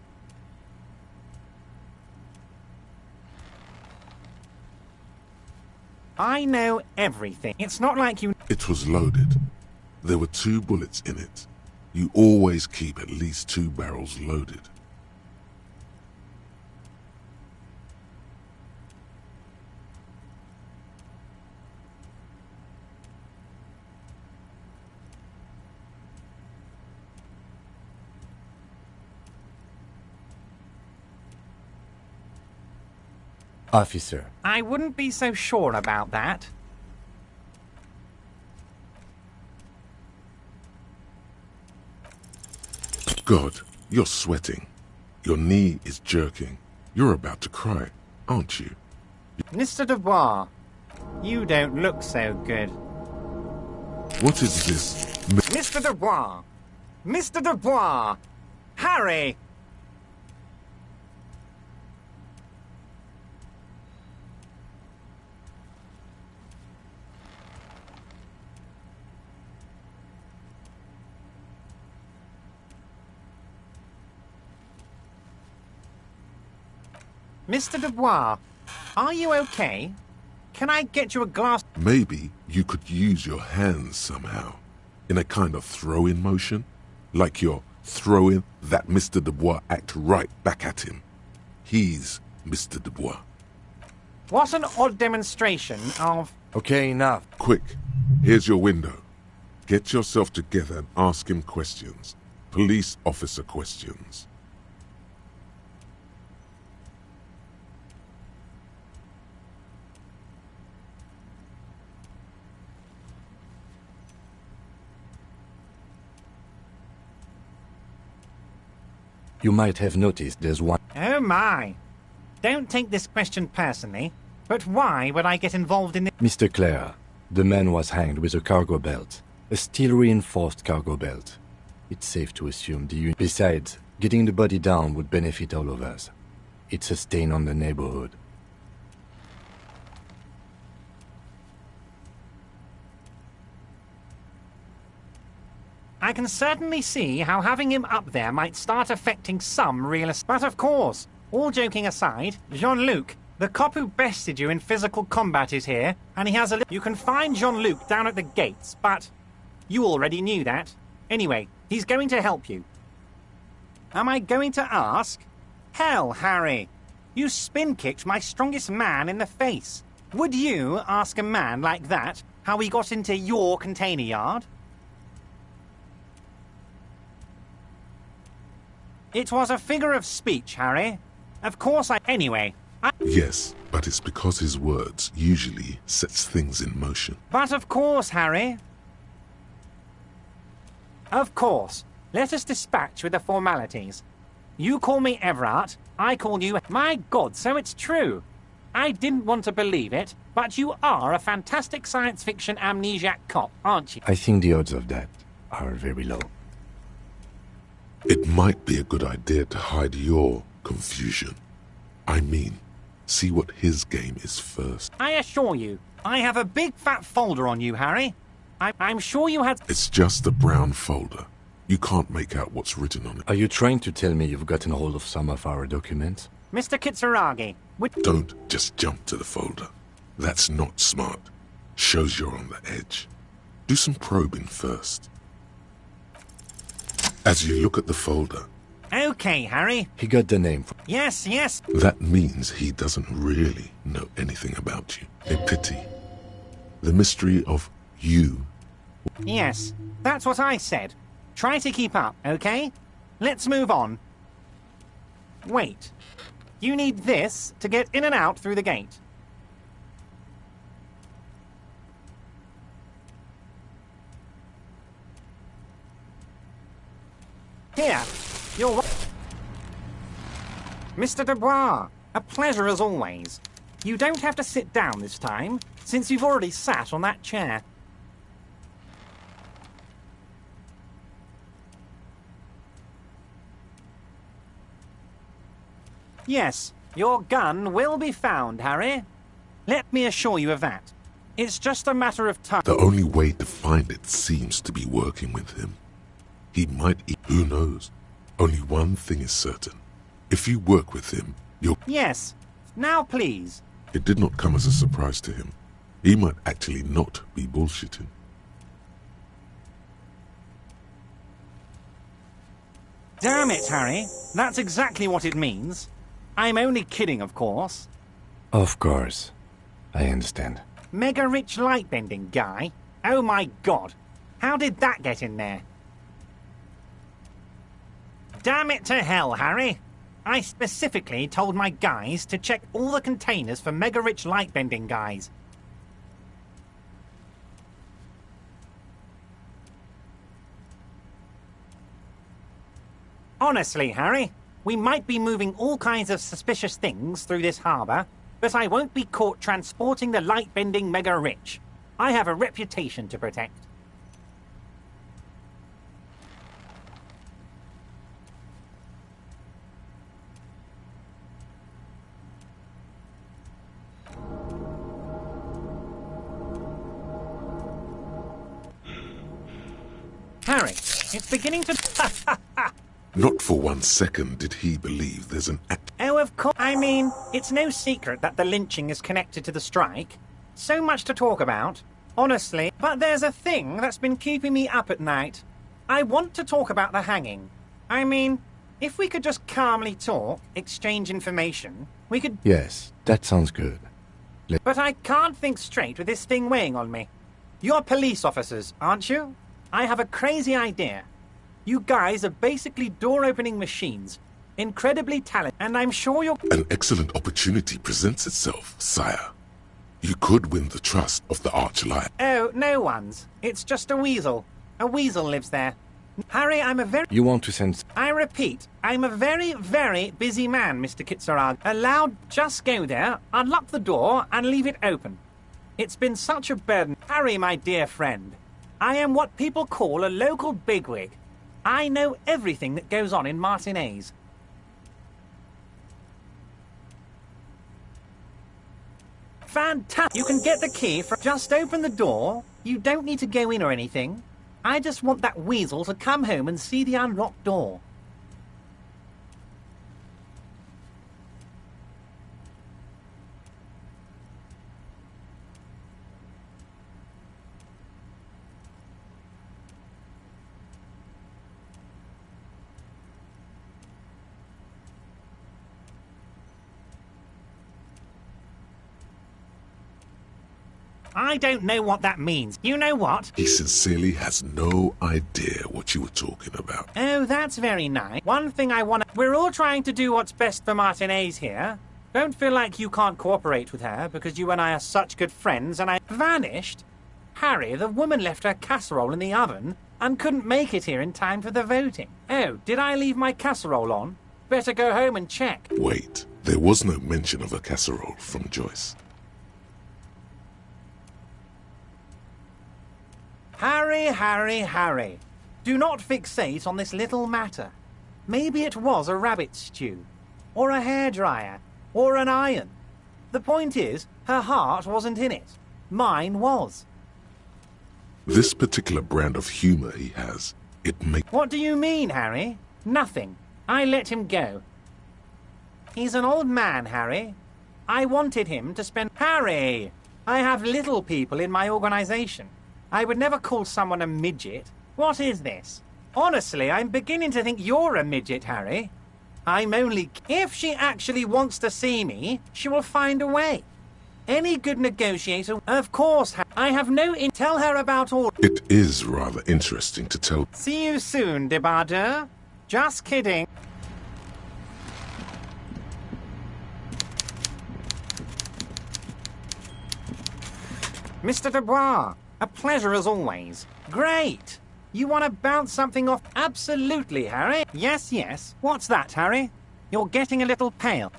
I know everything. It's not like you... It was loaded. There were 2 bullets in it. You always keep at least 2 barrels loaded. Officer. I wouldn't be so sure about that. God, you're sweating. Your knee is jerking. You're about to cry, aren't you? Mr. Dubois, you don't look so good. What is this? Mr. Dubois! Mr. Dubois! Harry! Mr. Dubois, are you okay? Can I get you a glass? Maybe you could use your hands somehow. In a kind of throw-in motion. Like you're throwing that Mr. Dubois act right back at him. He's Mr. Dubois. What an odd demonstration of... Okay, enough. Quick, here's your window. Get yourself together and ask him questions. Police officer questions. You might have noticed there's one... Oh my! Don't take this question personally, but why would I get involved in this? Mr. Clare, the man was hanged with a cargo belt. A steel-reinforced cargo belt. It's safe to assume the unit... Besides, getting the body down would benefit all of us. It's a stain on the neighborhood. I can certainly see how having him up there might start affecting some real... But of course, all joking aside, Jean-Luc, the cop who bested you in physical combat is here, and he has a... You can find Jean-Luc down at the gates, but... You already knew that. Anyway, he's going to help you. Am I going to ask? Hell, Harry, you spin-kicked my strongest man in the face. Would you ask a man like that how he got into your container yard? It was a figure of speech, Harry. Of course Anyway, Yes, but it's because his words usually sets things in motion. But of course, Harry. Of course. Let us dispatch with the formalities. You call me Everard, I call you... My God, so it's true. I didn't want to believe it, but you are a fantastic science fiction amnesiac cop, aren't you? I think the odds of that are very low. It might be a good idea to hide your confusion. I mean, see what his game is first. I assure you, I have a big fat folder on you, Harry. I'm sure you had... It's just a brown folder. You can't make out what's written on it. Are you trying to tell me you've gotten hold of some of our documents? Mr. Kitsuragi, Don't just jump to the folder. That's not smart. Shows you're on the edge. Do some probing first. As you look at the folder... Okay, Harry. He got the name. Yes, yes. That means he doesn't really know anything about you. A pity. The mystery of you. Yes, that's what I said. Try to keep up, okay? Let's move on. Wait. You need this to get in and out through the gate. Here, you're... Mr. Dubois, a pleasure as always. You don't have to sit down this time, since you've already sat on that chair. Yes, your gun will be found, Harry. Let me assure you of that. It's just a matter of time. The only way to find it seems to be working with him. He might eat. Who knows? Only one thing is certain. If you work with him, you'll... Yes. Now, please. It did not come as a surprise to him. He might actually not be bullshitting. Damn it, Harry. That's exactly what it means. I'm only kidding, of course. Of course. I understand. Mega-rich light-bending guy? Oh my god. How did that get in there? Damn it to hell, Harry. I specifically told my guys to check all the containers for mega-rich light-bending guys. Honestly, Harry, we might be moving all kinds of suspicious things through this harbour, but I won't be caught transporting the light-bending mega-rich. I have a reputation to protect. Harry, it's beginning to... Not for 1 second did he believe there's an act... Oh, of course. I mean, it's no secret that the lynching is connected to the strike. So much to talk about, honestly. But there's a thing that's been keeping me up at night. I want to talk about the hanging. I mean, if we could just calmly talk, exchange information, we could... Yes, that sounds good. But I can't think straight with this thing weighing on me. You're police officers, aren't you? I have a crazy idea. You guys are basically door-opening machines. Incredibly talented, and I'm sure you're... An excellent opportunity presents itself, sire. You could win the trust of the Archlion. Oh, no one's. It's just a weasel. A weasel lives there. Harry, I'm a very... You want to send... I repeat, I'm a very, very busy man, Mr. Kitsuragi. Allowed, just go there, unlock the door, and leave it open. It's been such a burden. Harry, my dear friend, I am what people call a local bigwig. I know everything that goes on in Martinez. Fantastic! You can get the key from... Just open the door. You don't need to go in or anything. I just want that weasel to come home and see the unlocked door. I don't know what that means. You know what? He sincerely has no idea what you were talking about. Oh, that's very nice. One thing I want to... We're all trying to do what's best for Martinez here. Don't feel like you can't cooperate with her because you and I are such good friends and I... Vanished? Harry, the woman left her casserole in the oven and couldn't make it here in time for the voting. Oh, did I leave my casserole on? Better go home and check. Wait, there was no mention of a casserole from Joyce. Harry, Harry, Harry. Do not fixate on this little matter. Maybe it was a rabbit stew, or a hairdryer, or an iron. The point is, her heart wasn't in it. Mine was. This particular brand of humor he has, it makes... What do you mean, Harry? Nothing. I let him go. He's an old man, Harry. I wanted him to spend... Harry! I have little people in my organization. I would never call someone a midget. What is this? Honestly, I'm beginning to think you're a midget, Harry. I'm only... If she actually wants to see me, she will find a way. Any good negotiator... Of course, I have no... Tell her about all... It is rather interesting to tell... See you soon, Debardeur. Just kidding. Mr. Dubois, a pleasure as always. Great! You want to bounce something off? Absolutely, Harry. Yes, yes. What's that, Harry? You're getting a little pale.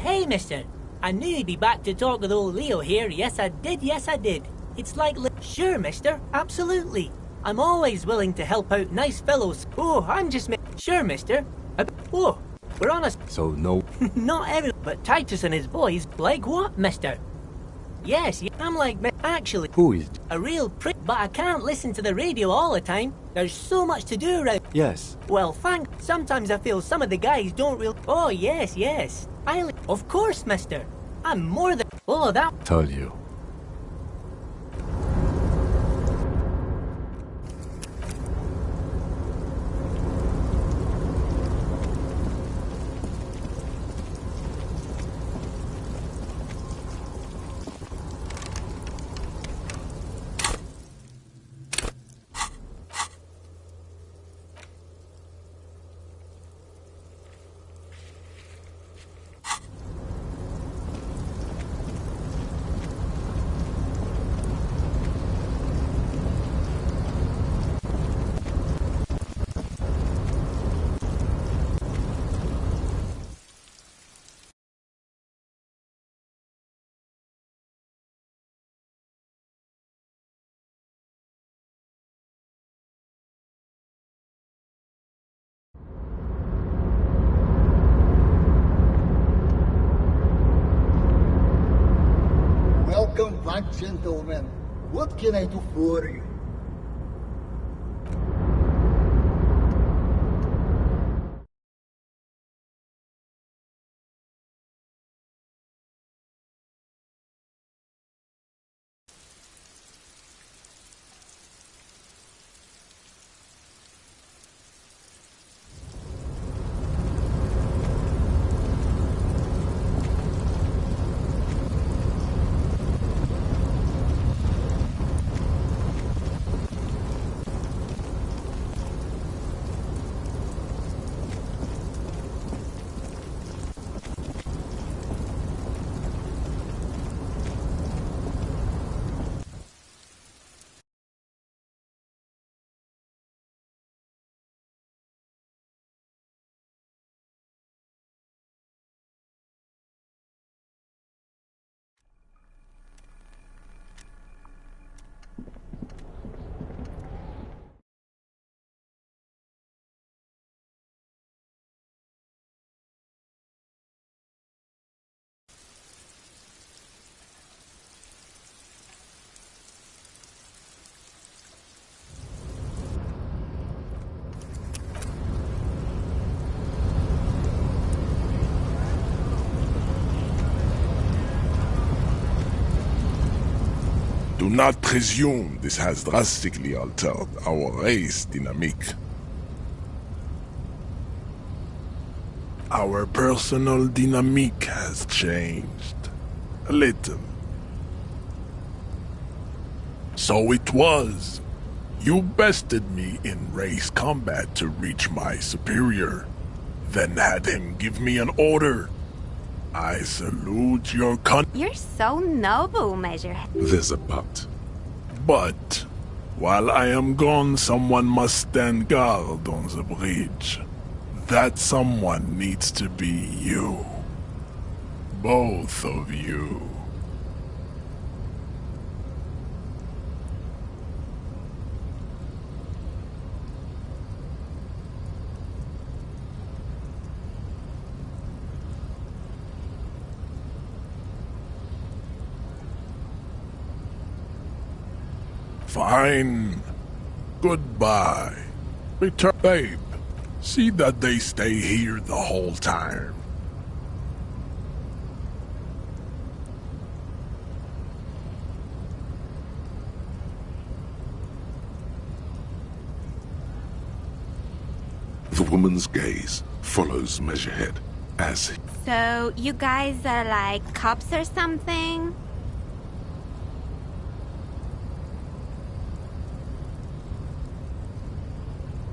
Hey, mister. I knew you'd be back to talk with old Leo here. Yes, I did. Yes, I did. It's like... Sure, mister. Absolutely. I'm always willing to help out nice fellows. Oh, I'm just... Sure, mister. Oh, we're on a... So, no... Not every... But Titus and his boys... Like what, mister? Yes, I'm like... Actually... Who is... A real prick. But I can't listen to the radio all the time. There's so much to do around... Yes. Well, sometimes I feel some of the guys don't real... Oh, yes, yes. Of course, mister. I'm more than... Oh, that... Told you. Welcome back, gentlemen. What can I do for you? not presume this has drastically altered our race dynamic. Our personal dynamic has changed a little. So it was. You bested me in race combat to reach my superior, then had him give me an order. I salute your You're so noble, Measurehead. There's a but. But, while I am gone, someone must stand guard on the bridge. That someone needs to be you. Both of you. Fine. Goodbye. Return, babe. See that they stay here the whole time. The woman's gaze follows Measurehead as So, you guys are like cops or something?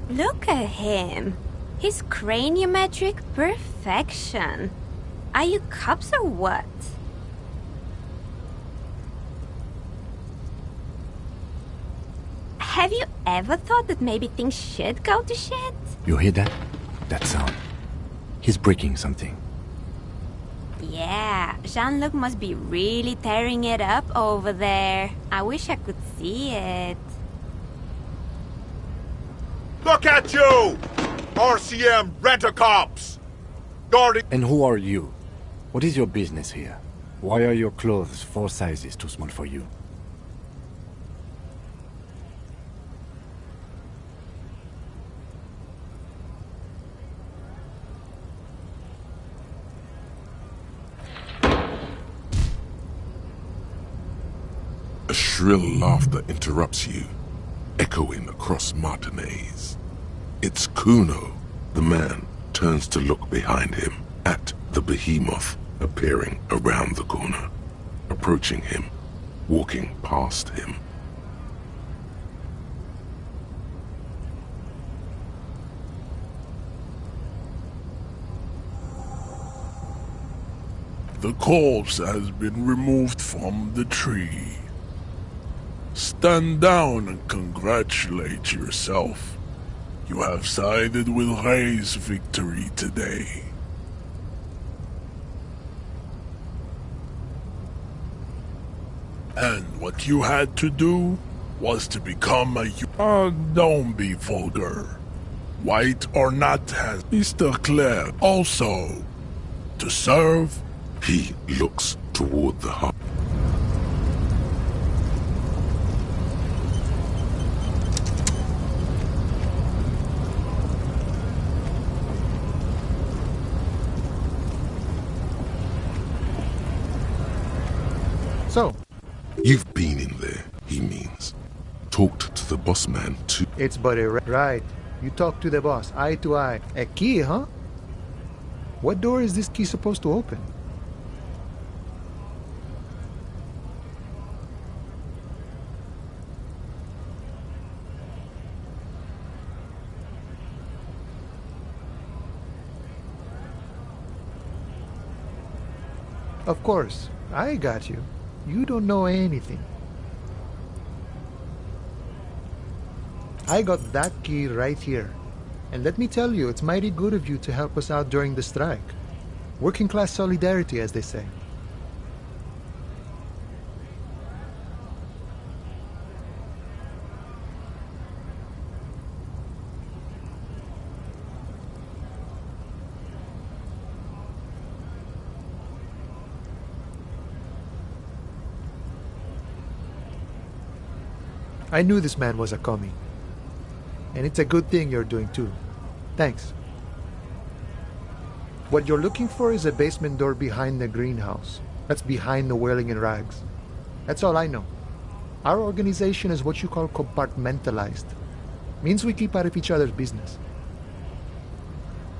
Look at him. His craniometric perfection. Are you cops or what? Have you ever thought that maybe things should go to shit? You hear that? That sound. He's breaking something. Yeah, Jean-Luc must be really tearing it up over there. I wish I could see it. Look at you! RCM Rent-A-Cops! Guarding... And who are you? What is your business here? Why are your clothes 4 sizes too small for you? a shrill laughter interrupts you, echoing across Martinez. It's Kuno. The man turns to look behind him at the behemoth appearing around the corner, approaching him, walking past him. The corpse has been removed from the tree. Stand down and congratulate yourself. You have sided with Ray's victory today. And what you had to do was to become a... don't be vulgar. White or not has Mr. Claire also to serve. He looks toward the hut. So, You've been in there, he means. Talked to the boss man too. it's Buddy, right? You talk to the boss, eye to eye. A key, huh? What door is this key supposed to open? Of course, I got you. You don't know anything. I got that key right here. And let me tell you, it's mighty good of you to help us out during the strike. Working class solidarity, as they say. I knew this man was a commie. And it's a good thing you're doing too. Thanks. What you're looking for is a basement door behind the greenhouse. That's behind the whirling in rags. That's all I know. Our organization is what you call compartmentalized. Means we keep out of each other's business.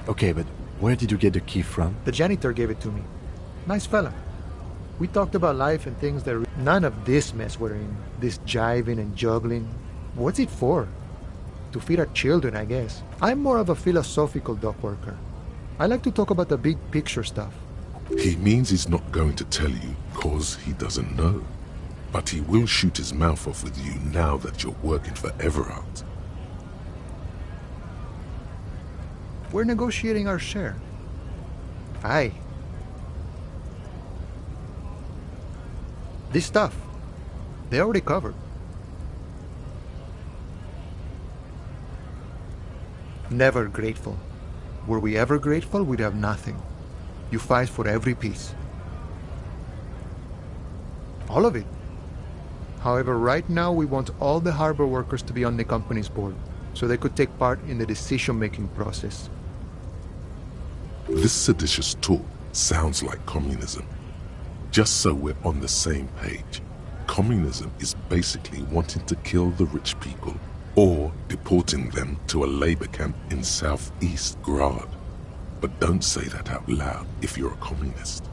Okay, but where did you get the key from? The janitor gave it to me. Nice fella. We talked about life and things that none of this mess we're in. This jiving and juggling. What's it for? To feed our children, I guess. I'm more of a philosophical dock worker. I like to talk about the big picture stuff. He means he's not going to tell you because he doesn't know. But he will shoot his mouth off with you now that you're working for Everard. We're negotiating our share. Aye. This stuff, they already covered. Never grateful. Were we ever grateful, we'd have nothing. You fight for every piece. All of it. However, right now we want all the harbor workers to be on the company's board, so they could take part in the decision-making process. This seditious talk sounds like communism. Just so we're on the same page, communism is basically wanting to kill the rich people or deporting them to a labor camp in southeast Grad. But don't say that out loud if you're a communist.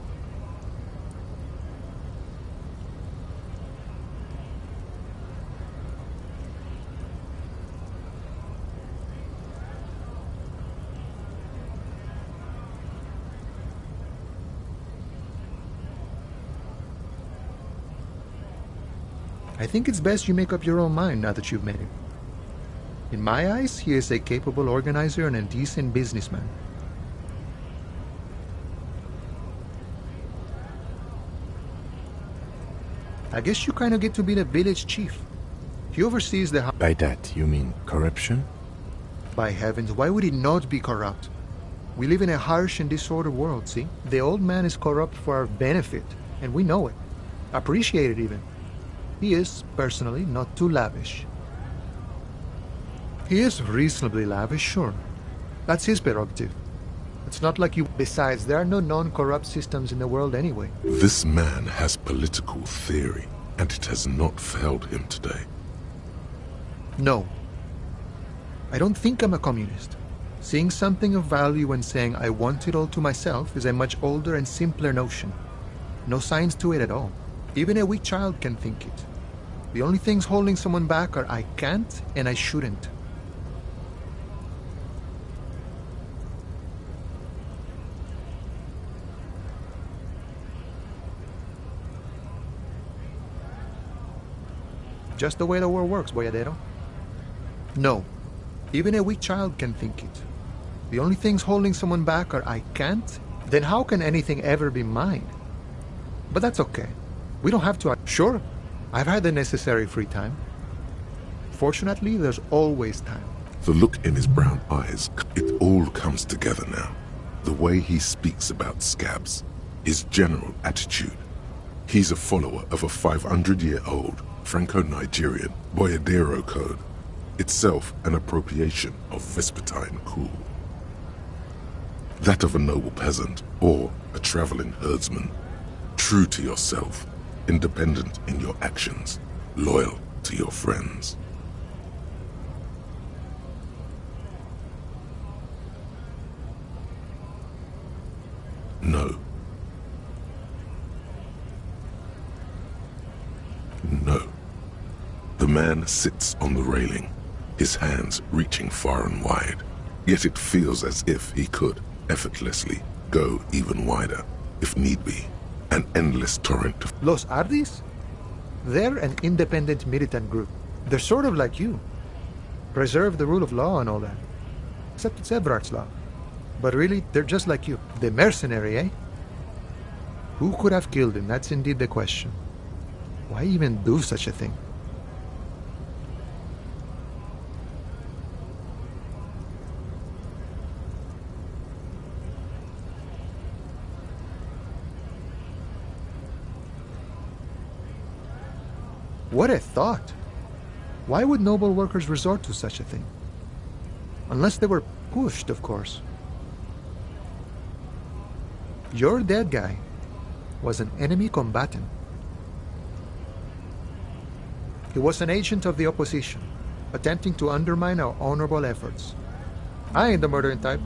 I think it's best you make up your own mind now that you've met him. In my eyes, he is a capable organizer and a decent businessman. I guess you kind of get to be the village chief. He oversees the... By that, you mean corruption? By heavens, why would he not be corrupt? We live in a harsh and disordered world, see? The old man is corrupt for our benefit, and we know it. Appreciate it even. He is, personally, not too lavish. He is reasonably lavish, sure. That's his prerogative. It's not like you... Besides, there are no non-corrupt systems in the world anyway. This man has political theory, and it has not failed him today. No. I don't think I'm a communist. Seeing something of value and saying I want it all to myself is a much older and simpler notion. No science to it at all. Even a weak child can think it. The only things holding someone back are I can't and I shouldn't. Just the way the world works, Boyadero. No. Even a weak child can think it. The only things holding someone back are I can't, then how can anything ever be mine? But that's okay. We don't have to... Sure, I've had the necessary free time. Fortunately, there's always time. The look in his brown eyes, it all comes together now. The way he speaks about scabs, his general attitude. He's a follower of a 500-year-old Franco-Nigerian Boyadero code, itself an appropriation of Vespertine cool. That of a noble peasant or a traveling herdsman. True to yourself, independent in your actions, loyal to your friends. No. No. The man sits on the railing, his hands reaching far and wide, yet it feels as if he could effortlessly go even wider, if need be. An endless torrent of... Los Ardis? They're an independent militant group. They're sort of like you. Preserve the rule of law and all that. Except it's Everard's law. But really, they're just like you. The mercenary, eh? Who could have killed him? That's indeed the question. Why even do such a thing? What a thought! Why would noble workers resort to such a thing? Unless they were pushed, of course. Your dead guy was an enemy combatant. He was an agent of the opposition, attempting to undermine our honorable efforts. I ain't the murdering type,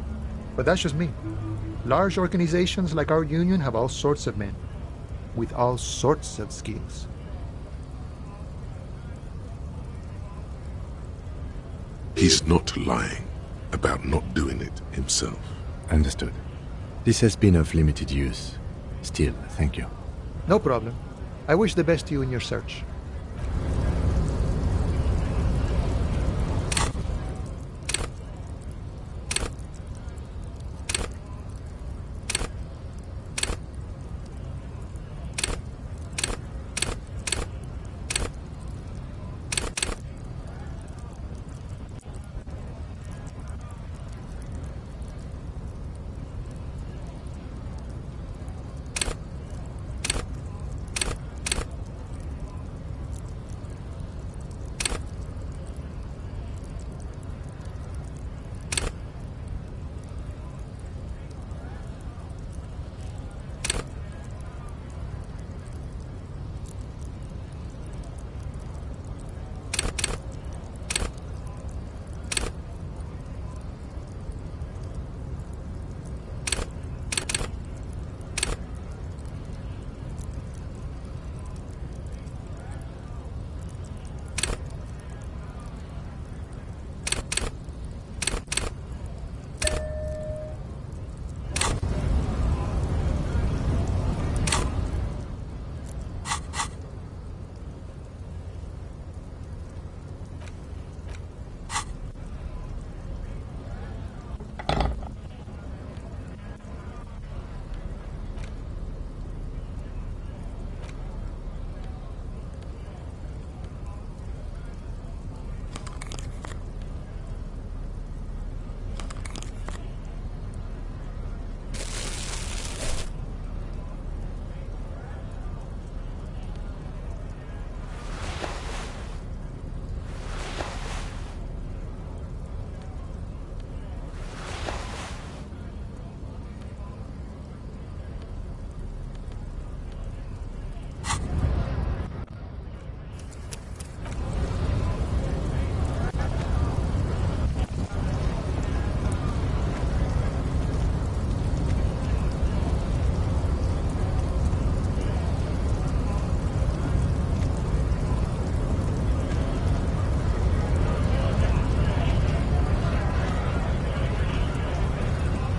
but that's just me. Large organizations like our union have all sorts of men, with all sorts of skills. He's not lying about not doing it himself. Understood. This has been of limited use. Still, thank you. No problem. I wish the best to you in your search.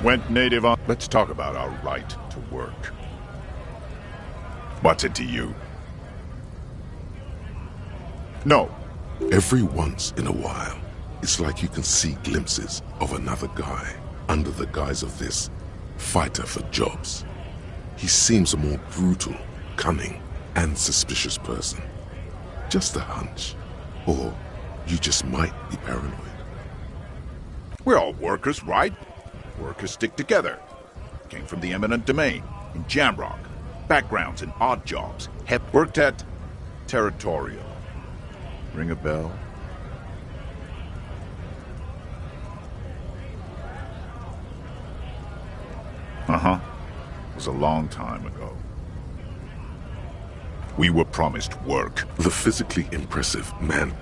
Went native on... Let's talk about our right to work. What's it to you? No. Every once in a while, it's like you can see glimpses of another guy under the guise of this fighter for jobs. He seems a more brutal, cunning, and suspicious person. Just a hunch. Or you just might be paranoid. We're all workers, right? Workers stick together. Came from the eminent domain, in Jamrock. Backgrounds in odd jobs. Hep worked at Territorial. Ring a bell? Uh-huh. It was a long time ago. We were promised work. The physically impressive man.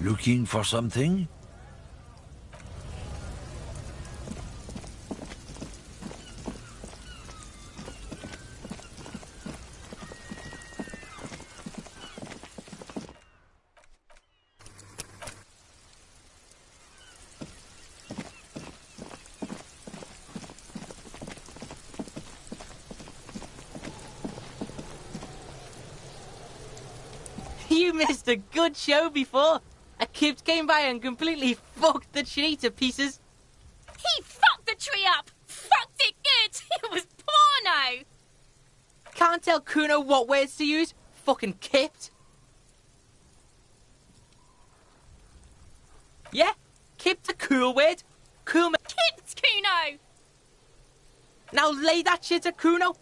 Looking for something? You missed a good show before. A kid came by and completely fucked the tree to pieces. He fucked the tree up! Fucked it good! It was porno! Can't tell Kuno what words to use? Fucking kipped. Yeah? Kipped a cool word? Cool. Kipped, Kuno! Now lay that shit at Kuno.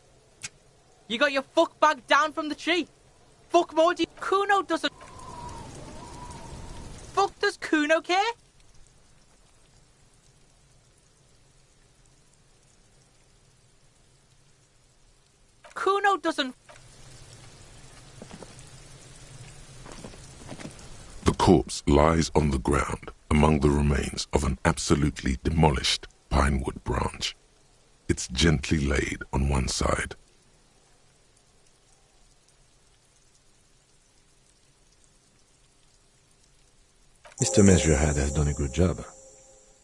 You got your fuck bag down from the tree. Fuck more do you... Kuno doesn't... Fuck does Kuno care? Reno doesn't... The corpse lies on the ground among the remains of an absolutely demolished pinewood branch. It's gently laid on one side. Mr. Measurehead has done a good job.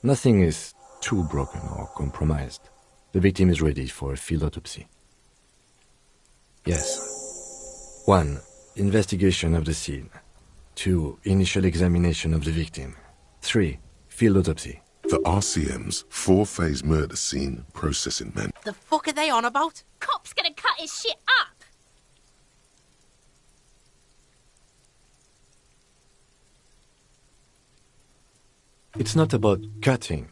Nothing is too broken or compromised. The victim is ready for a field autopsy. Yes. 1. Investigation of the scene. 2. Initial examination of the victim. 3. Field autopsy. The RCM's 4-phase murder scene processing men. The fuck are they on about? Cop's gonna cut his shit up. It's not about cutting.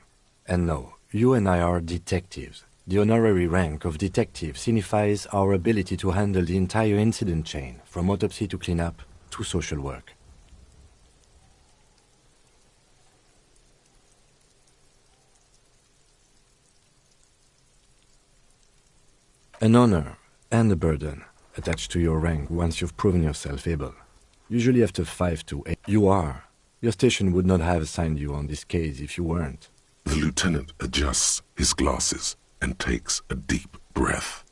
And no, you and I are detectives. The honorary rank of detective signifies our ability to handle the entire incident chain, from autopsy to cleanup to social work. An honor and a burden attached to your rank once you've proven yourself able. Usually after 5 to 8, you are. Your station would not have assigned you on this case if you weren't. The lieutenant adjusts his glasses and takes a deep breath.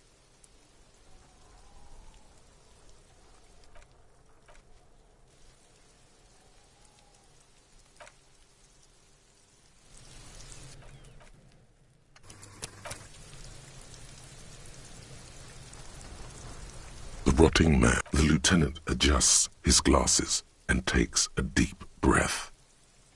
The rotting man. The lieutenant adjusts his glasses and takes a deep breath.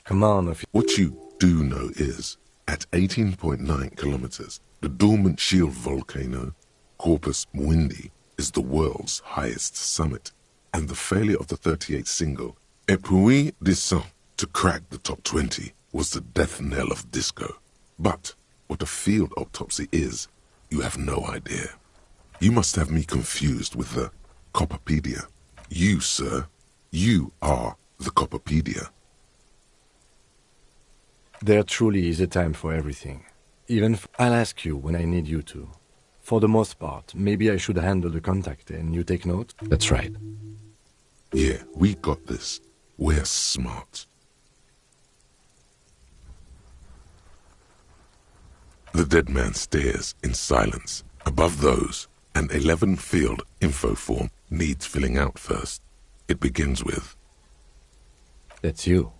Come on. What you do know is, at 18.9 kilometers, the dormant shield volcano, Corpus Muindi, is the world's highest summit, and the failure of the 38 single, Et puis descend, to crack the top 20 was the death knell of disco. But what a field autopsy is, you have no idea. You must have me confused with the Copperpedia. You, sir, you are the Copperpedia. There truly is a time for everything. I'll ask you when I need you to. For the most part, maybe I should handle the contact and you take note? That's right. Yeah, we got this. We're smart. The dead man stares in silence. Above those, an 11-field info form needs filling out first. It begins with... That's you.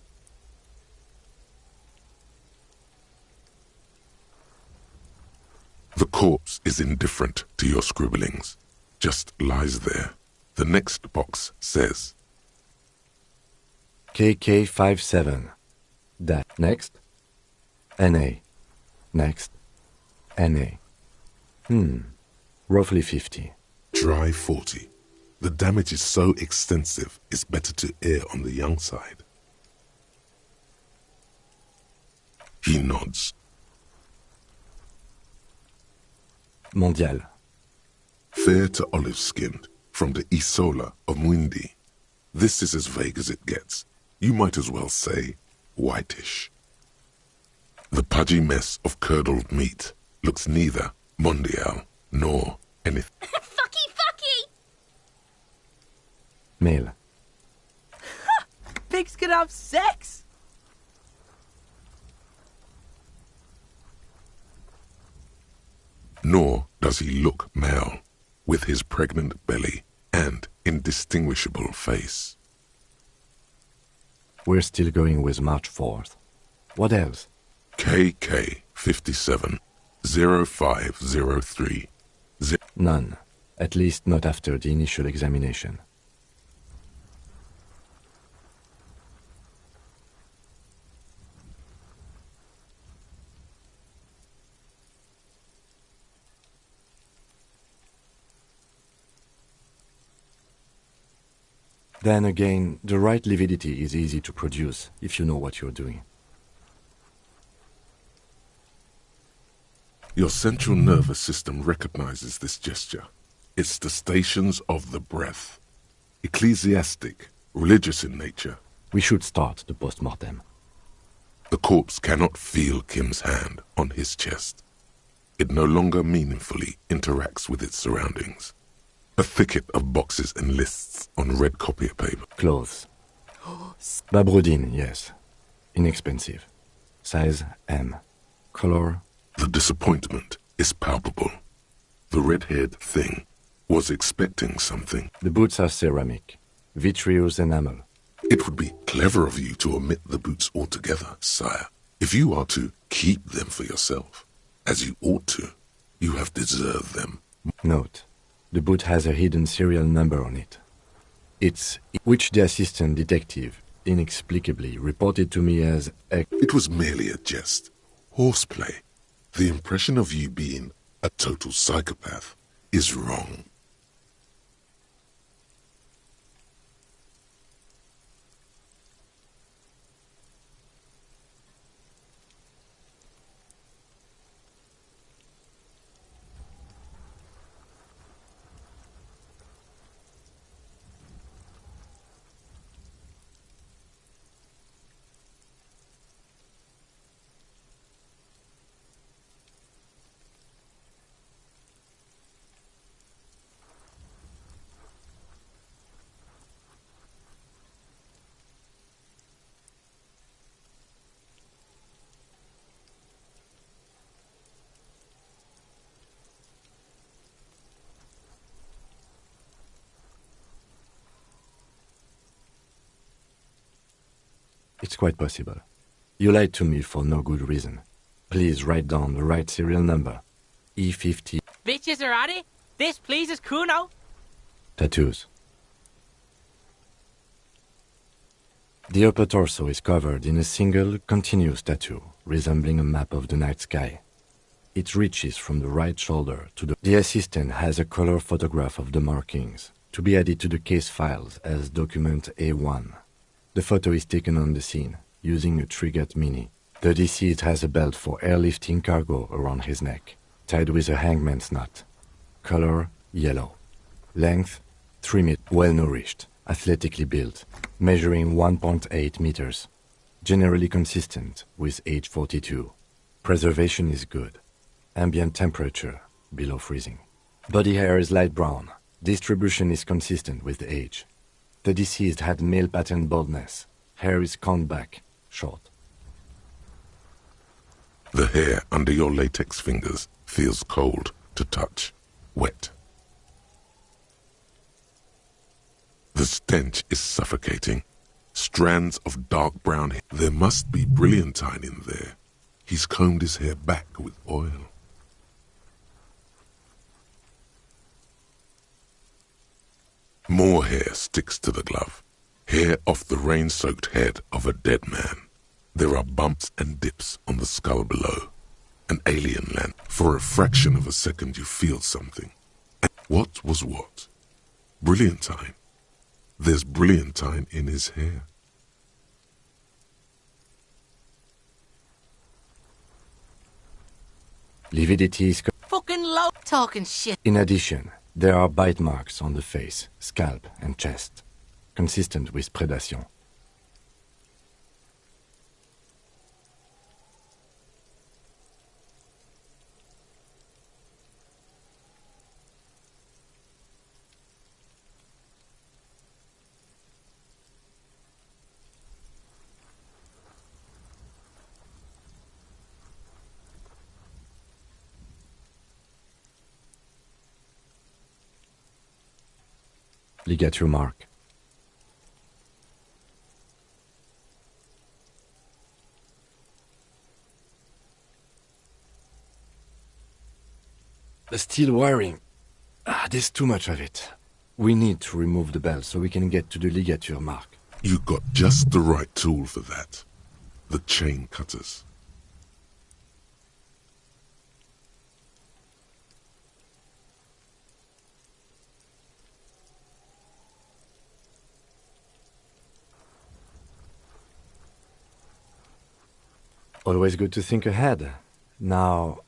The corpse is indifferent to your scribblings, just lies there. The next box says... KK57. That. Next. NA. Next. NA. Roughly 50. Dry 40. The damage is so extensive, it's better to err on the young side. He nods. Mondial. Fair to olive-skinned, from the Isola of Muindi. This is as vague as it gets. You might as well say whitish. The pudgy mess of curdled meat looks neither mondial nor anything. Fucky! Male. Pigs can have sex! Nor does he look male, with his pregnant belly and indistinguishable face. We're still going with March 4th. What else? KK57 0503. None. At least not after the initial examination. Then again, the right lividity is easy to produce if you know what you're doing. Your central nervous system recognizes this gesture. It's the stations of the breath. Ecclesiastic, religious in nature. We should start the post-mortem. The corpse cannot feel Kim's hand on his chest. It no longer meaningfully interacts with its surroundings. A thicket of boxes and lists on red copier paper. Clothes. Babroudine, yes. Inexpensive. Size M. Color. The disappointment is palpable. The red-haired thing was expecting something. The boots are ceramic. Vitreous enamel. It would be clever of you to omit the boots altogether, sire. If you are to keep them for yourself, as you ought to, you have deserved them. Note. The boot has a hidden serial number on it. It's which the assistant detective inexplicably reported to me as a... It was merely a jest. Horseplay. The impression of you being a total psychopath is wrong. It's quite possible. You lied to me for no good reason. Please write down the right serial number. E50. Bitches are at it. This pleases Kuno. Tattoos. The upper torso is covered in a single, continuous tattoo, resembling a map of the night sky. It reaches from the right shoulder to the... The assistant has a color photograph of the markings, to be added to the case files as document A1. The photo is taken on the scene, using a Trigat Mini. The deceased has a belt for airlifting cargo around his neck, tied with a hangman's knot. Color, yellow. Length, 3 meters. Well-nourished, athletically built, measuring 1.8 meters. Generally consistent with age 42. Preservation is good. Ambient temperature, below freezing. Body hair is light brown. Distribution is consistent with the age. The deceased had male pattern baldness. Hair is combed back, short. The hair under your latex fingers feels cold to touch, wet. The stench is suffocating. Strands of dark brown hair. There must be brilliantine in there. He's combed his hair back with oil. More hair sticks to the glove. Hair off the rain-soaked head of a dead man. There are bumps and dips on the skull below. An alien land. For a fraction of a second you feel something. And what was what? Brilliantine. There's brilliantine in his hair. Lividity is... Fucking low talking shit. In addition, there are bite marks on the face, scalp, and chest, consistent with predation. Ligature mark. The steel wiring. There's too much of it. We need to remove the belt so we can get to the ligature mark. You got just the right tool for that. The chain cutters. Always good to think ahead. Now,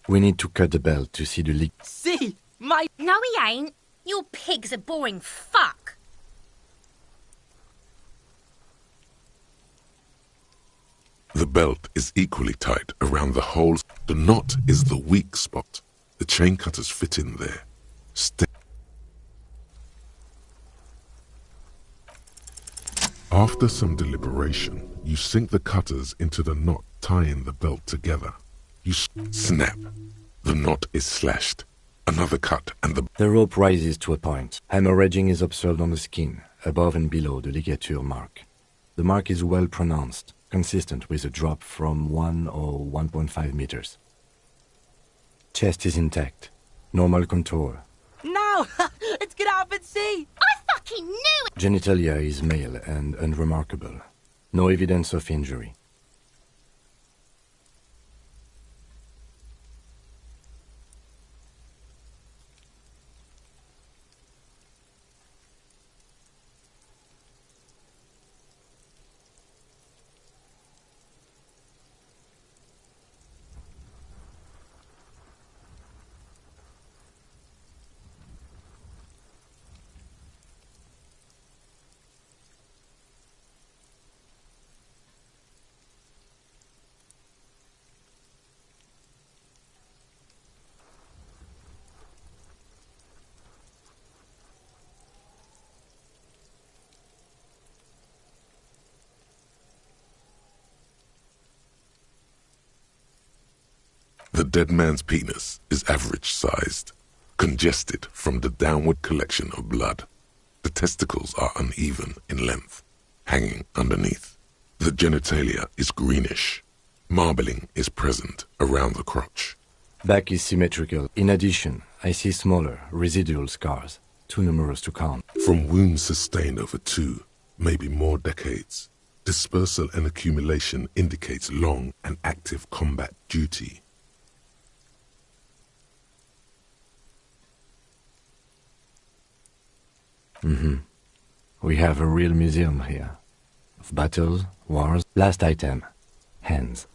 we need to cut the belt to see the leak. See, my... No, he ain't. Your pig's a boring fuck. The belt is equally tight around the holes. The knot is the weak spot. The chain cutters fit in there. After some deliberation, you sink the cutters into the knot tying the belt together. You snap. The knot is slashed. Another cut and The rope rises to a point. Hemorrhaging is observed on the skin, above and below the ligature mark. The mark is well pronounced, consistent with a drop from 1 or 1.5 meters. Chest is intact. Normal contour. No! Let's get out and see! I fucking knew it! Genitalia is male and unremarkable. No evidence of injury. The dead man's penis is average-sized, congested from the downward collection of blood. The testicles are uneven in length, hanging underneath. The genitalia is greenish. Marbling is present around the crotch. Back is symmetrical. In addition, I see smaller, residual scars, too numerous to count. From wounds sustained over 2, maybe more decades, dispersal and accumulation indicates long and active combat duty. We have a real museum here. Of battles, wars. Last item. Hands.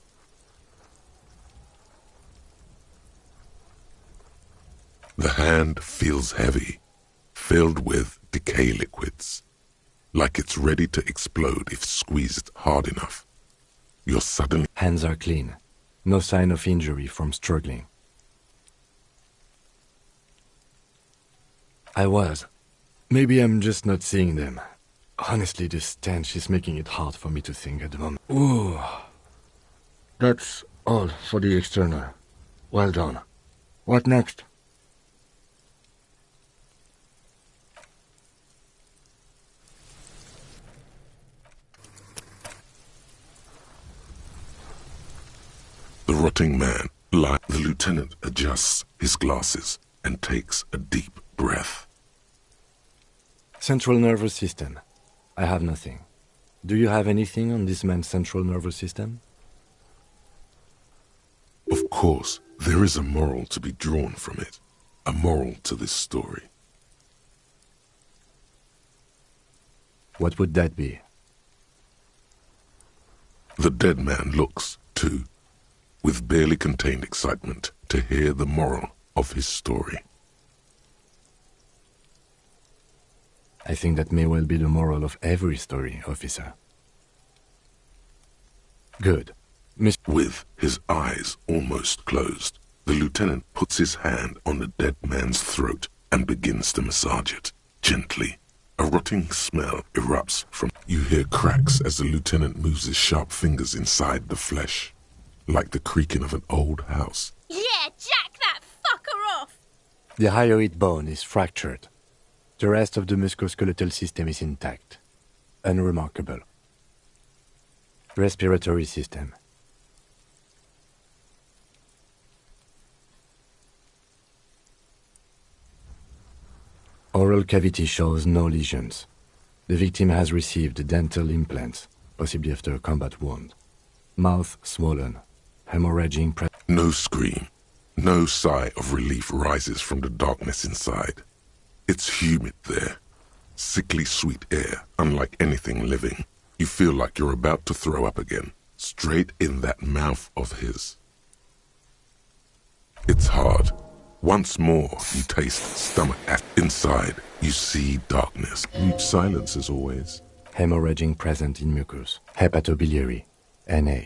The hand feels heavy, filled with decay liquids, like it's ready to explode if squeezed hard enough. You're suddenly... Hands are clean. No sign of injury from struggling. I was. Maybe I'm just not seeing them. Honestly, this stench is making it hard for me to think at the moment. Ooh. That's all for the external. Well done. What next? The rotting man, like the lieutenant, adjusts his glasses and takes a deep breath. Central nervous system. I have nothing. Do you have anything on this man's central nervous system? Of course, there is a moral to be drawn from it. A moral to this story. What would that be? The dead man looks, too, with barely contained excitement to hear the moral of his story. I think that may well be the moral of every story, officer. Good. With his eyes almost closed, the lieutenant puts his hand on the dead man's throat and begins to massage it, gently. A rotting smell erupts from... You hear cracks as the lieutenant moves his sharp fingers inside the flesh, like the creaking of an old house. Yeah, jack that fucker off! The hyoid bone is fractured. The rest of the musculoskeletal system is intact. Unremarkable. Respiratory system. Oral cavity shows no lesions. The victim has received dental implants, possibly after a combat wound. Mouth swollen. Hemorrhaging. No scream. No sigh of relief rises from the darkness inside. It's humid there. Sickly sweet air, unlike anything living. You feel like you're about to throw up again, straight in that mouth of his. It's hard. Once more, you taste stomach acid. Inside, you see darkness. Mute silence as always. Hemorrhaging present in mucus. Hepatobiliary. Na.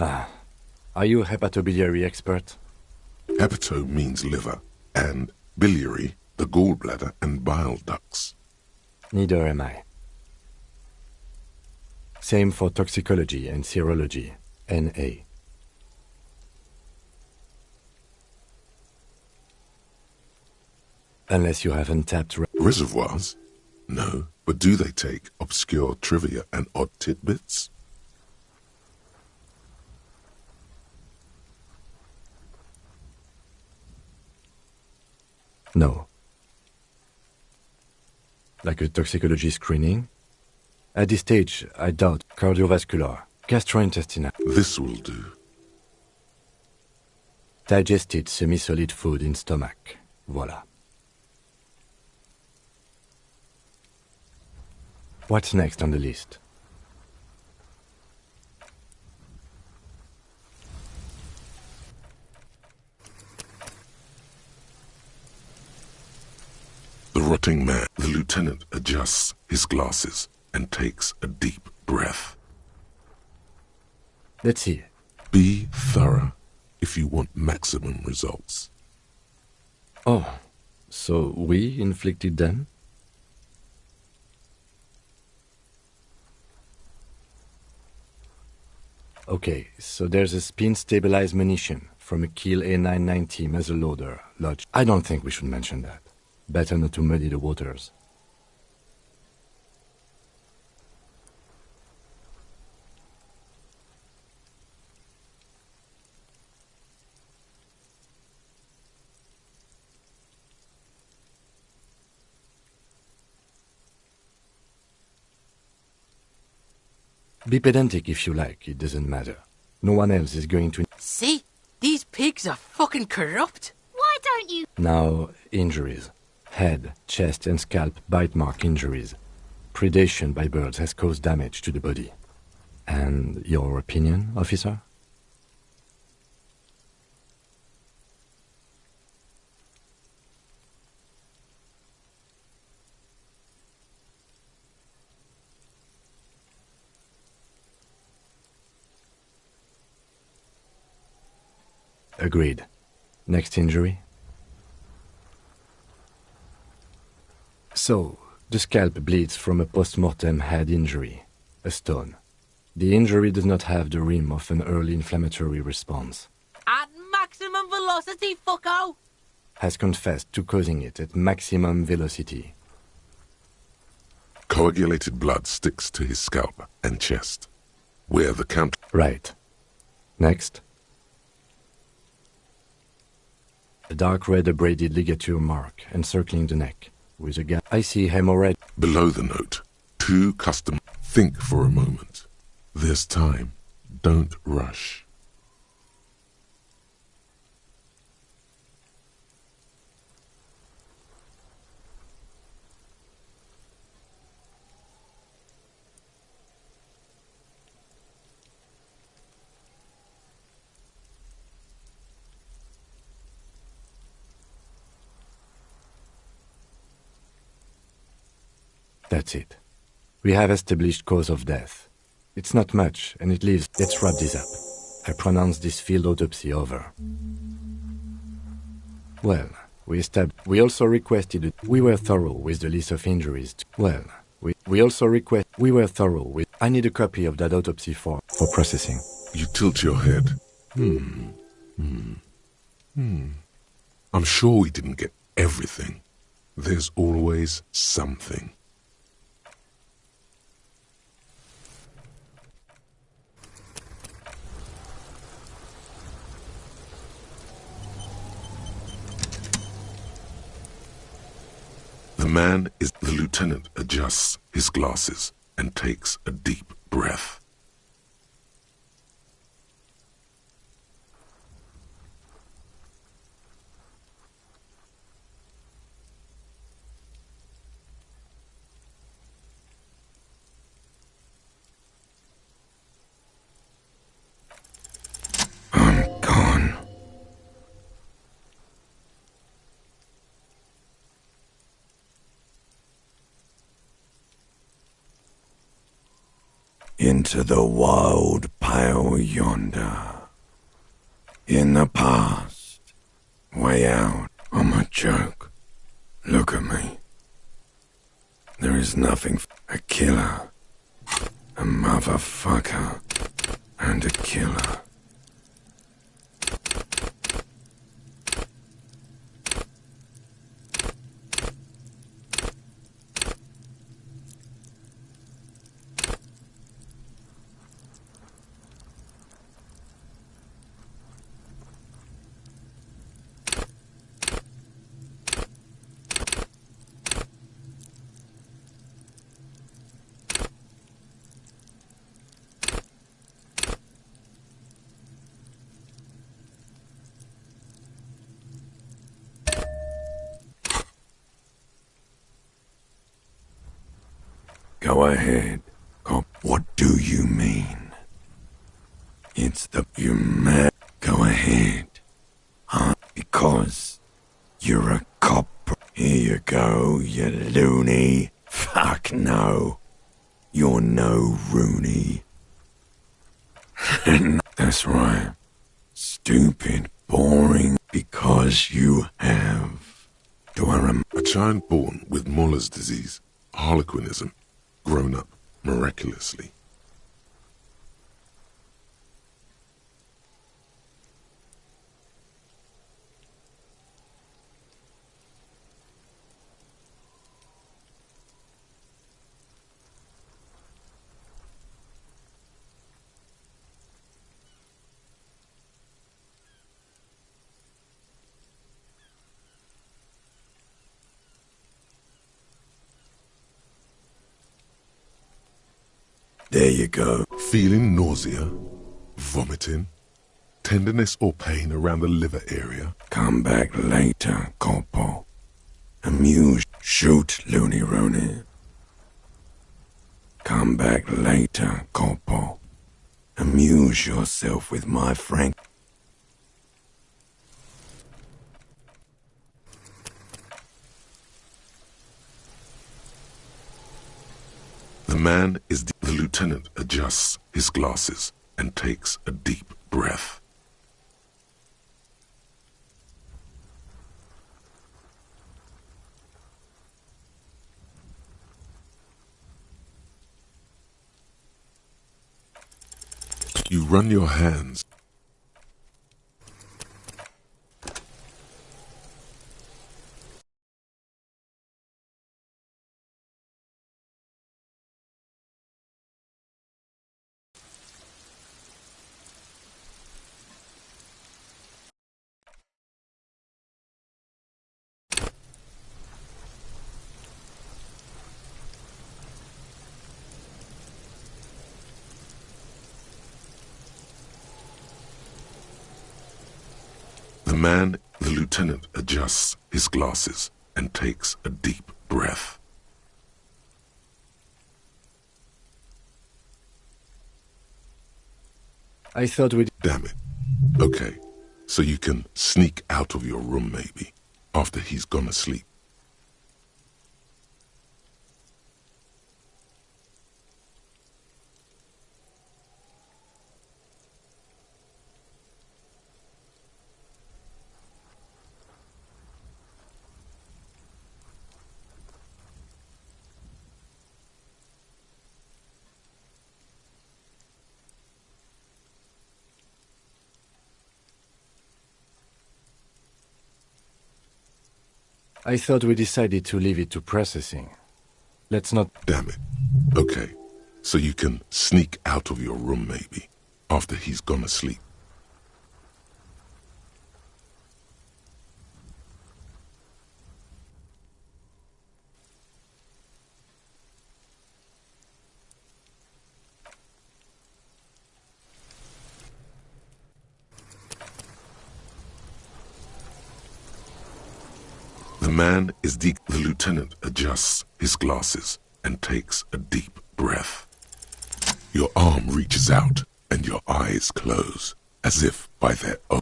Are you a hepatobiliary expert? Hepato means liver, and biliary, the gallbladder and bile ducts. Neither am I. Same for toxicology and serology, NA. Unless you have untapped reservoirs? No, but do they take obscure trivia and odd tidbits? No. Like a toxicology screening? At this stage, I doubt cardiovascular, gastrointestinal. This will do. Digested semi-solid food in stomach. Voila. What's next on the list? The rotting man. The lieutenant adjusts his glasses and takes a deep breath. Let's see. Be thorough if you want maximum results. Oh, so we inflicted them? Okay, so there's a spin-stabilized munition from a Kiel A990 muzzleloader lodged. I don't think we should mention that. Better not to muddy the waters. Be pedantic if you like, it doesn't matter. No one else is going to... See? These pigs are fucking corrupt. Why don't you... Now, injuries. Head, chest and scalp bite mark injuries. Predation by birds has caused damage to the body. And your opinion, officer? Agreed. Next injury? So, the scalp bleeds from a post-mortem head injury, a stone. The injury does not have the rim of an early inflammatory response. At maximum velocity, fucko! Has confessed to causing it at maximum velocity. Coagulated blood sticks to his scalp and chest, where the count... Right. Next. A dark red abraded ligature mark encircling the neck, with a gap. I see hemorrhage. Below the note, 2 custom... Think for a moment. There's time. Don't rush. That's it. We have established cause of death. It's not much, and it leaves... Let's wrap this up. I pronounce this field autopsy over. Well, we also requested... We were thorough with the list of injuries. Well, we also request... We were thorough with... I need a copy of that autopsy for processing. You tilt your head. I'm sure we didn't get everything. There's always something. The lieutenant adjusts his glasses and takes a deep breath. I'm gone. Into the wild pale yonder. In the past. Way out. I'm a joke. Look at me. There is nothing a killer, a motherfucker, and a killer. Go ahead, cop. What do you mean? It's the... You mad? Go ahead. Huh? Because you're a cop. Here you go, you loony. Fuck no. You're no Rooney. That's right. Stupid, boring, because you have... Do I remember? A child born with Muller's disease, harlequinism, grown up miraculously. There you go. Feeling nausea, vomiting, tenderness or pain around the liver area. Come back later, Corpo. Amuse. Shoot, Looney Rooney. Come back later, Corpo. Amuse yourself with my Frank. The man is the lieutenant adjusts his glasses and takes a deep breath. You run your hands. The lieutenant adjusts his glasses and takes a deep breath. I thought we'd... Damn it. Okay, so you can sneak out of your room maybe, after he's gone to sleep. I thought we decided to leave it to processing. Let's not... Damn it. Okay, so you can sneak out of your room maybe, after he's gone to sleep. The lieutenant adjusts his glasses and takes a deep breath. Your arm reaches out and your eyes close, as if by their own.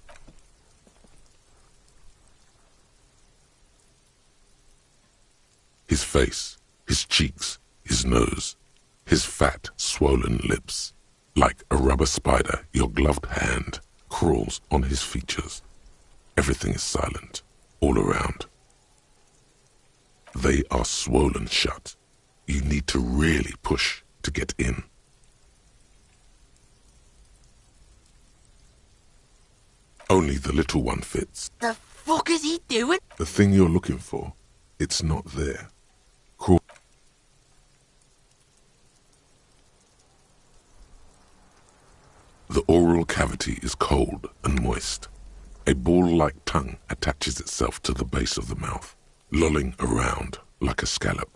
His face, his cheeks, his nose, his fat, swollen lips, like a rubber spider, your gloved hand crawls on his features. Everything is silent, all around. They are swollen shut. You need to really push to get in. Only the little one fits. The fuck is he doing? The thing you're looking for, it's not there. Crawl. The oral cavity is cold and moist. A ball-like tongue attaches itself to the base of the mouth, lolling around like a scallop.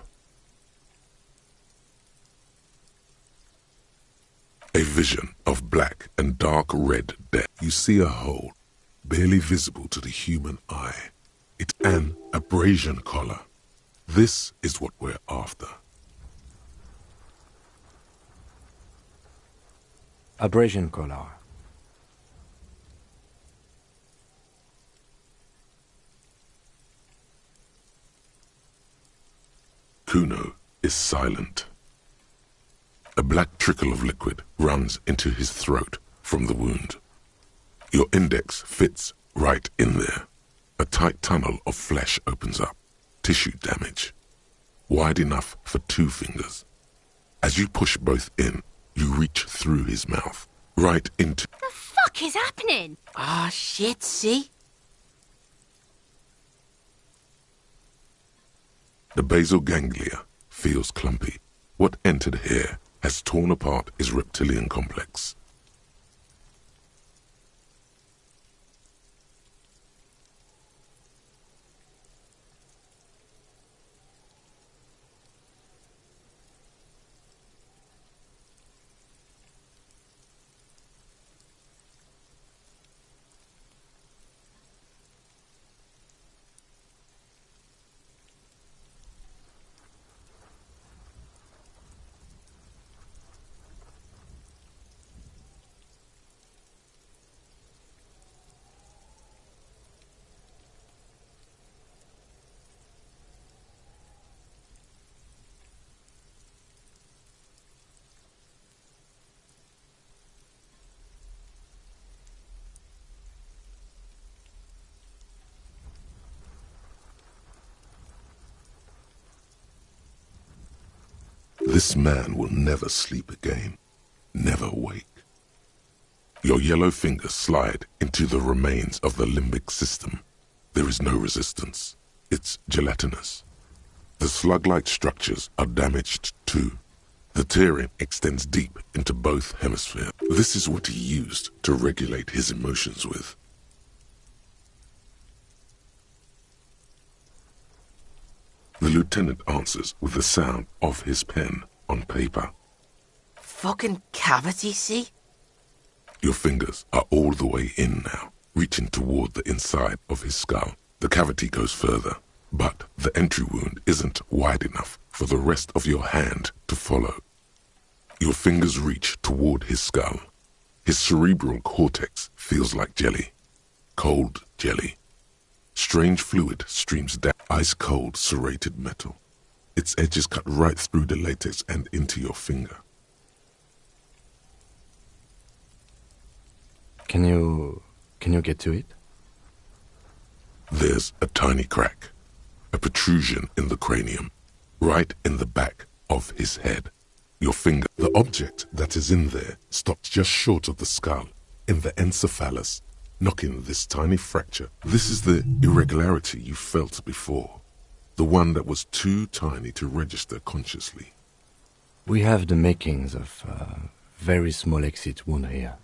A vision of black and dark red depth. You see a hole, barely visible to the human eye. It's an abrasion collar. This is what we're after. Abrasion collar. Kuno is silent. A black trickle of liquid runs into his throat from the wound. Your index fits right in there. A tight tunnel of flesh opens up. Tissue damage. Wide enough for 2 fingers. As you push both in, you reach through his mouth, right into... The fuck is happening? Ah, shit, see? The basal ganglia feels clumpy. What entered here has torn apart his reptilian complex. This man will never sleep again, never wake. Your yellow fingers slide into the remains of the limbic system. There is no resistance. It's gelatinous. The slug-like structures are damaged too. The tearing extends deep into both hemispheres. This is what he used to regulate his emotions with. The lieutenant answers with the sound of his pen on paper. Fucking cavity, see? Your fingers are all the way in now, reaching toward the inside of his skull. The cavity goes further, but the entry wound isn't wide enough for the rest of your hand to follow. Your fingers reach toward his skull. His cerebral cortex feels like jelly. Cold jelly. Strange fluid streams down, ice-cold serrated metal. Its edges cut right through the latex and into your finger. Can you get to it? There's a tiny crack, a protrusion in the cranium, right in the back of his head. Your finger, the object that is in there, stops just short of the skull, in the encephalus, knocking this tiny fracture. This is the irregularity you felt before, the one that was too tiny to register consciously. We have the makings of a very small exit wound here.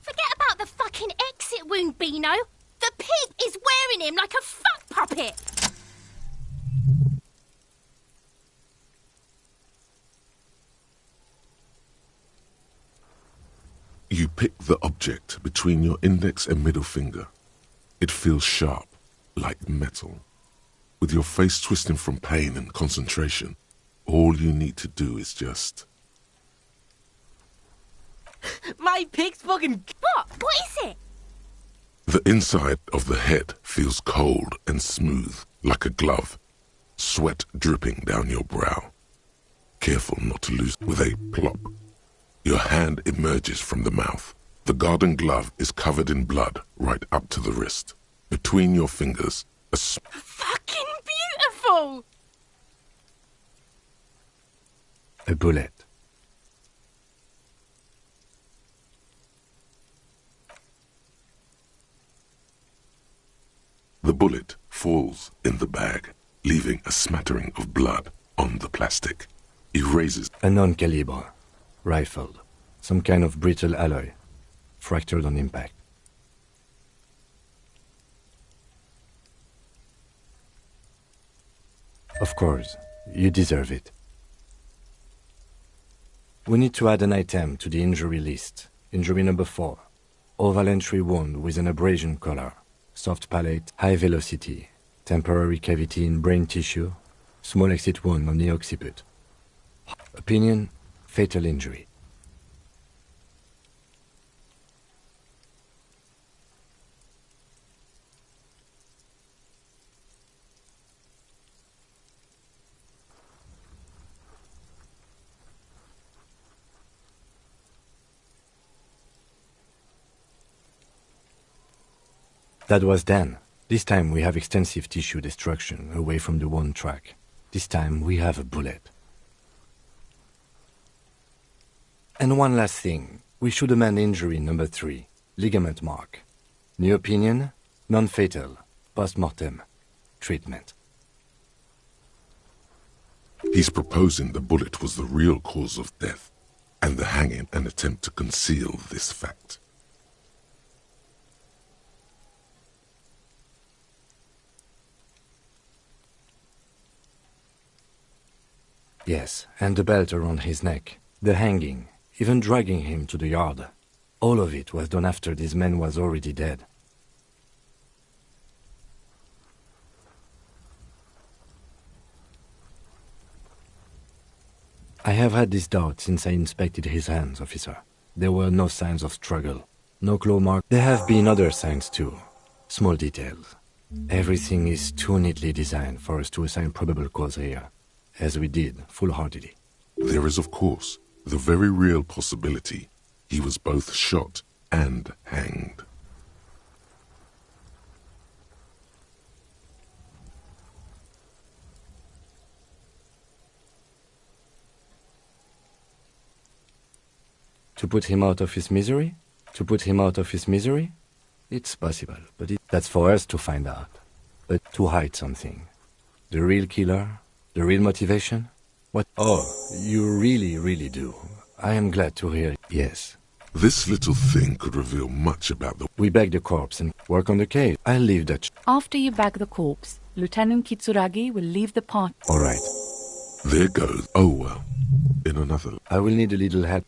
Forget about the fucking exit wound, Beano. The pig is wearing him like a fuck puppet. You pick the object between your index and middle finger. It feels sharp, like metal. With your face twisting from pain and concentration, all you need to do is just... My pig's fucking... What? What is it? The inside of the head feels cold and smooth, like a glove. Sweat dripping down your brow. Careful not to lose with a plop. Your hand emerges from the mouth. The garden glove is covered in blood right up to the wrist. Between your fingers, Fucking beautiful! A bullet. The bullet falls in the bag, leaving a smattering of blood on the plastic. Erases A non-calibre. Rifled. Some kind of brittle alloy. Fractured on impact. Of course, you deserve it. We need to add an item to the injury list. Injury number 4. Oval entry wound with an abrasion collar. Soft palate, high velocity. Temporary cavity in brain tissue. Small exit wound on the occiput. Opinion, fatal injury. That was then. This time we have extensive tissue destruction away from the wound track. This time we have a bullet. And one last thing. We should amend injury number 3. Ligament mark. New opinion? Non-fatal. Post-mortem. Treatment. He's proposing the bullet was the real cause of death, and the hanging an attempt to conceal this fact. Yes, and the belt around his neck. The hanging. Even dragging him to the yard. All of it was done after this man was already dead. I have had this doubt since I inspected his hands, officer. There were no signs of struggle. No claw mark. There have been other signs too. Small details. Everything is too neatly designed for us to assign probable cause here. As we did, full-heartedly. There is, of course, the very real possibility he was both shot and hanged. To put him out of his misery? To put him out of his misery? It's possible, but that's for us to find out. But to hide something. The real killer? The real motivation? What? Oh, you really do. I am glad to hear. Yes. This little thing could reveal much about the... We bag the corpse and work on the case. I'll leave that... After you bag the corpse, Lieutenant Kitsuragi will leave the party. All right. There goes. Oh, well. In another... I will need a little help.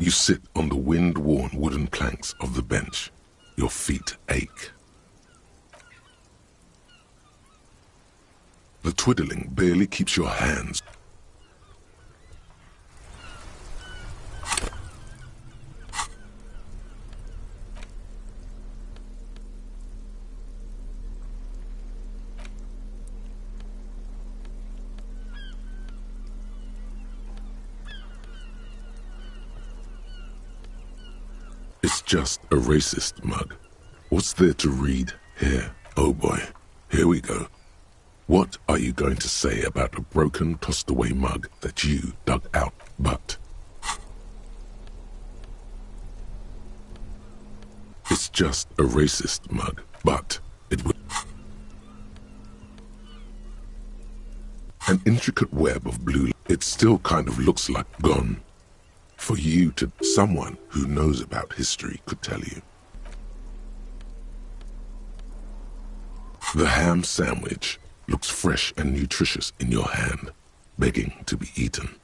You sit on the wind-worn wooden planks of the bench. Your feet ache. The twiddling barely keeps your hands. It's just a racist mug. What's there to read here? Oh boy, here we go. What are you going to say about a broken, tossed-away mug that you dug out? But it's just a racist mug, but it would. An intricate web of blue. It still kind of looks like gone. For you to, someone who knows about history could tell you. The ham sandwich looks fresh and nutritious in your hand, begging to be eaten.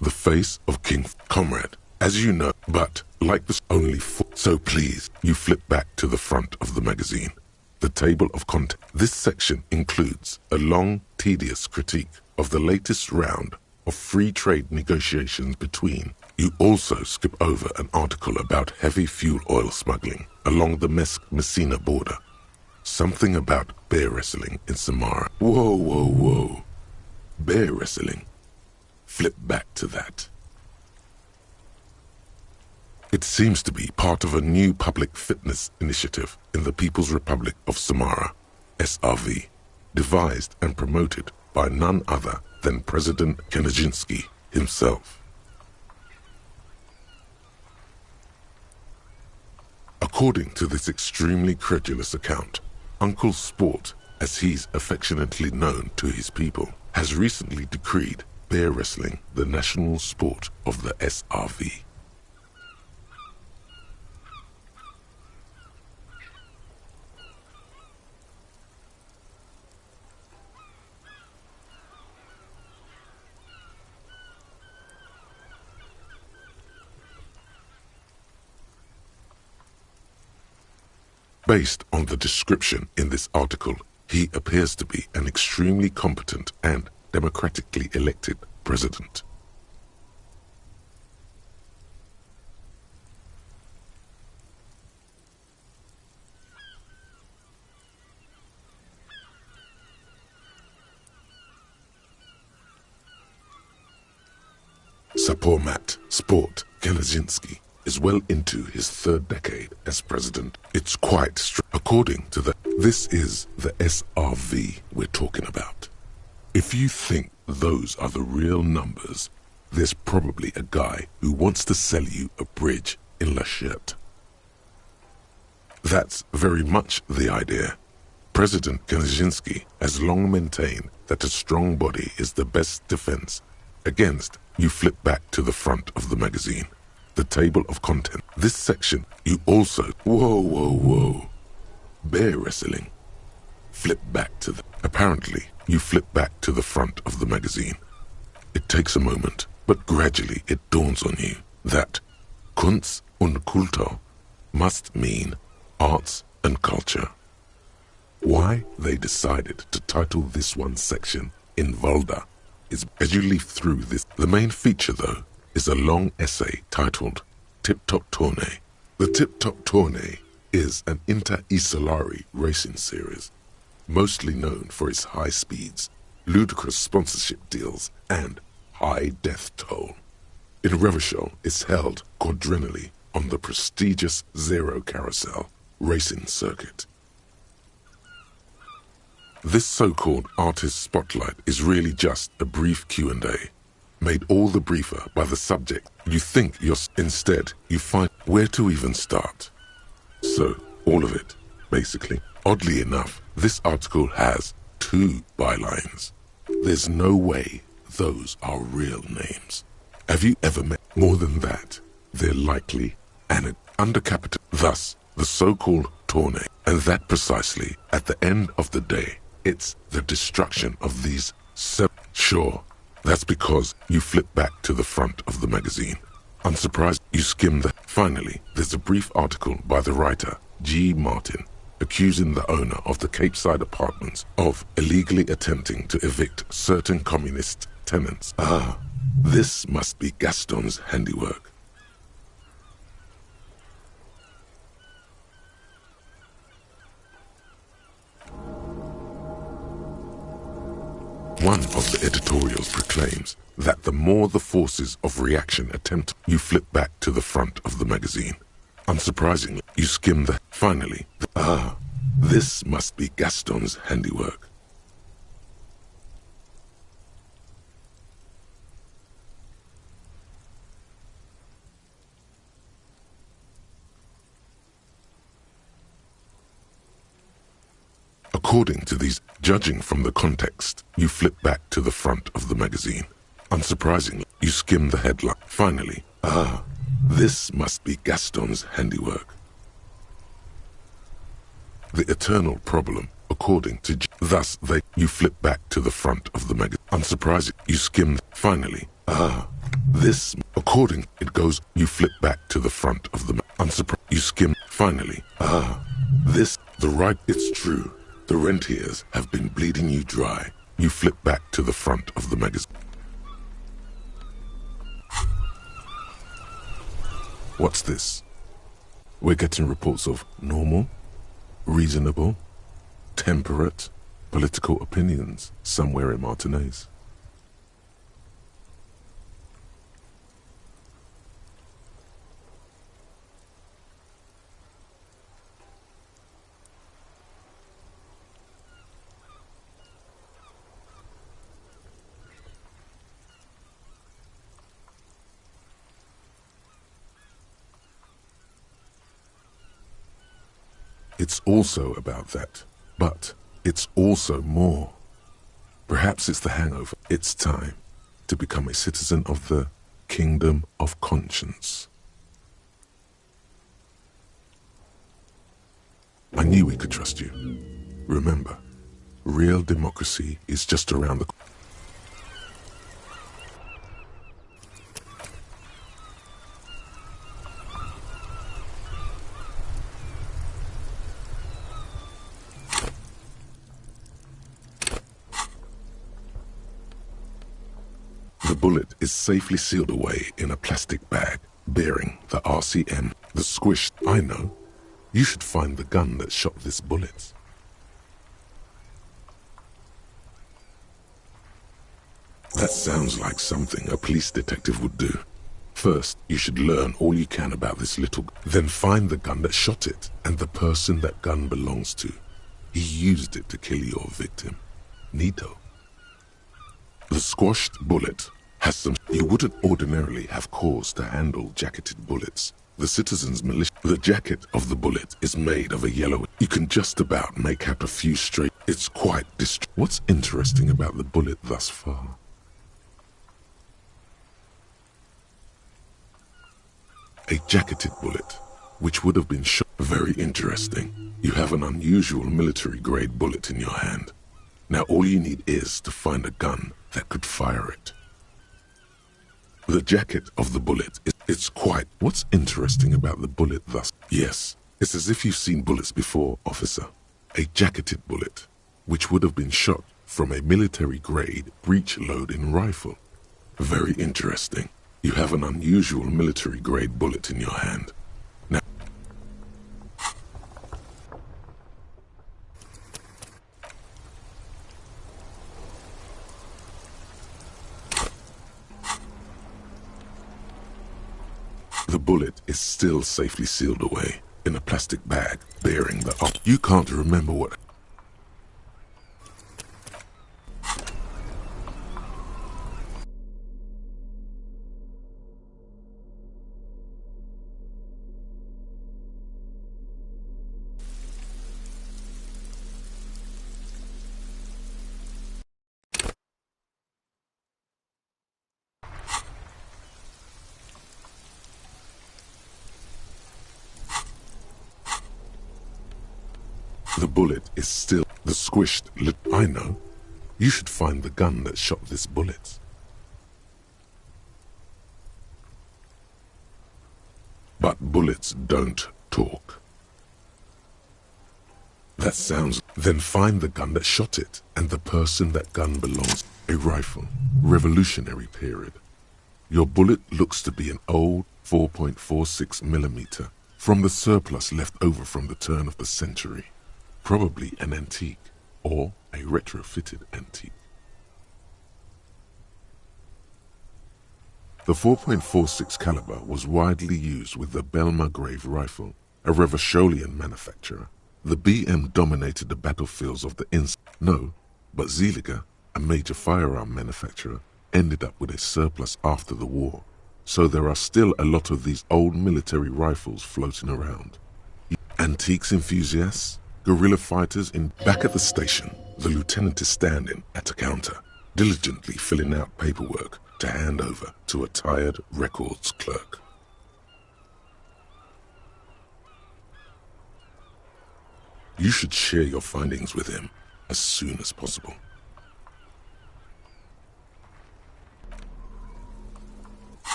The face of King Comrade, as you know, but like this only four. So please, you flip back to the front of the magazine. The table of contents. This section includes a long, tedious critique of the latest round of free trade negotiations between. You also skip over an article about heavy fuel oil smuggling along the Messina border. Something about bear wrestling in Samara. Whoa, whoa, whoa. Bear wrestling. Flip back to that. It seems to be part of a new public fitness initiative in the People's Republic of Samara, SRV, devised and promoted by none other than President Kaczynski himself. According to this extremely credulous account, Uncle Sport, as he's affectionately known to his people, has recently decreed bear wrestling the national sport of the SRV. Based on the description in this article, he appears to be an extremely competent and democratically elected president. Sapormat Sport Kaczynski is well into his third decade as president. It's quite according to this is the SRV we're talking about. If you think those are the real numbers, there's probably a guy who wants to sell you a bridge in La Chette. That's very much the idea. President Kaczynski has long maintained that a strong body is the best defense against. You flip back to the front of the magazine. The table of content. This section, you also. Whoa, whoa, whoa. Bear wrestling. Flip back to the. Apparently, you flip back to the front of the magazine. It takes a moment, but gradually it dawns on you that Kunst und Kultur must mean arts and culture. Why they decided to title this one section in Volda is as you leaf through this. The main feature, though, is a long essay titled Tip Top Tournée. The Tip Top Tournée is an inter-Isolari racing series, mostly known for its high speeds, ludicrous sponsorship deals, and high death toll. In Revachol, it's held quadrennially on the prestigious Zero Carousel racing circuit. This so-called artist spotlight is really just a brief Q&A, made all the briefer by the subject. You think instead you find where to even start. So, all of it, basically. Oddly enough, this article has 2 bylines. There's no way those are real names. Have you ever met more than that? They're likely and undercapital. Thus, the so-called tournée. And that precisely, at the end of the day, It's the destruction of these Sure, that's because you flip back to the front of the magazine. Unsurprised, you skim the... Finally, there's a brief article by the writer, G. Martin, accusing the owner of the Capeside Apartments of illegally attempting to evict certain communist tenants. Ah, this must be Gaston's handiwork. One of the editorials proclaims that the more the forces of reaction attempt, you flip back to the front of the magazine. Unsurprisingly, you skim the... Finally, this must be Gaston's handiwork. According to these, judging from the context, you flip back to the front of the magazine. Unsurprisingly, you skim the headline. Finally, this must be Gaston's handiwork. The eternal problem, according to thus you flip back to the front of the magazine. Unsurprising, you skim. Finally, this, according, it goes, you flip back to the front of the unsurprising, you skim. Finally, this, the right, it's true. The rentiers have been bleeding you dry. You flip back to the front of the magazine. What's this? We're getting reports of normal, reasonable, temperate, political opinions somewhere in Martinez. It's also about that, but it's also more. Perhaps it's the hangover. It's time to become a citizen of the kingdom of conscience. I knew we could trust you. Remember, real democracy is just around the corner. The bullet is safely sealed away in a plastic bag bearing the RCM. The squish, I know. You should find the gun that shot this bullet. That sounds like something a police detective would do. First, you should learn all you can about this little... Then find the gun that shot it and the person that gun belongs to. He used it to kill your victim. Neato. The squashed bullet has some... You wouldn't ordinarily have cause to handle jacketed bullets. The citizen's militia... The jacket of the bullet is made of a yellow... You can just about make out a few straight... It's quite What's interesting about the bullet thus far? A jacketed bullet, which would have been shot... Very interesting. You have an unusual military-grade bullet in your hand. Now all you need is to find a gun that could fire it. The jacket of the bullet, it's quite... What's interesting about the bullet thus? Yes, it's as if you've seen bullets before, officer. A jacketed bullet, which would have been shot from a military-grade breech-loading rifle. Very interesting. You have an unusual military-grade bullet in your hand. Now... The bullet is still safely sealed away in a plastic bag bearing the... You can't remember what... The bullet is still the squished I know. You should find the gun that shot this bullet. But bullets don't talk. That sounds... Then find the gun that shot it, and the person that gun belongs. A rifle. Revolutionary period. Your bullet looks to be an old 4.46 millimeter from the surplus left over from the turn of the century. Probably an antique, or a retrofitted antique. The 4.46 caliber was widely used with the Belmargrave rifle, a Revacholian manufacturer. The BM dominated the battlefields of the but Zeliger, a major firearm manufacturer, ended up with a surplus after the war. So there are still a lot of these old military rifles floating around. Antiques enthusiasts, guerrilla fighters in... Back at the station, the lieutenant is standing at a counter, diligently filling out paperwork to hand over to a tired records clerk. You should share your findings with him as soon as possible.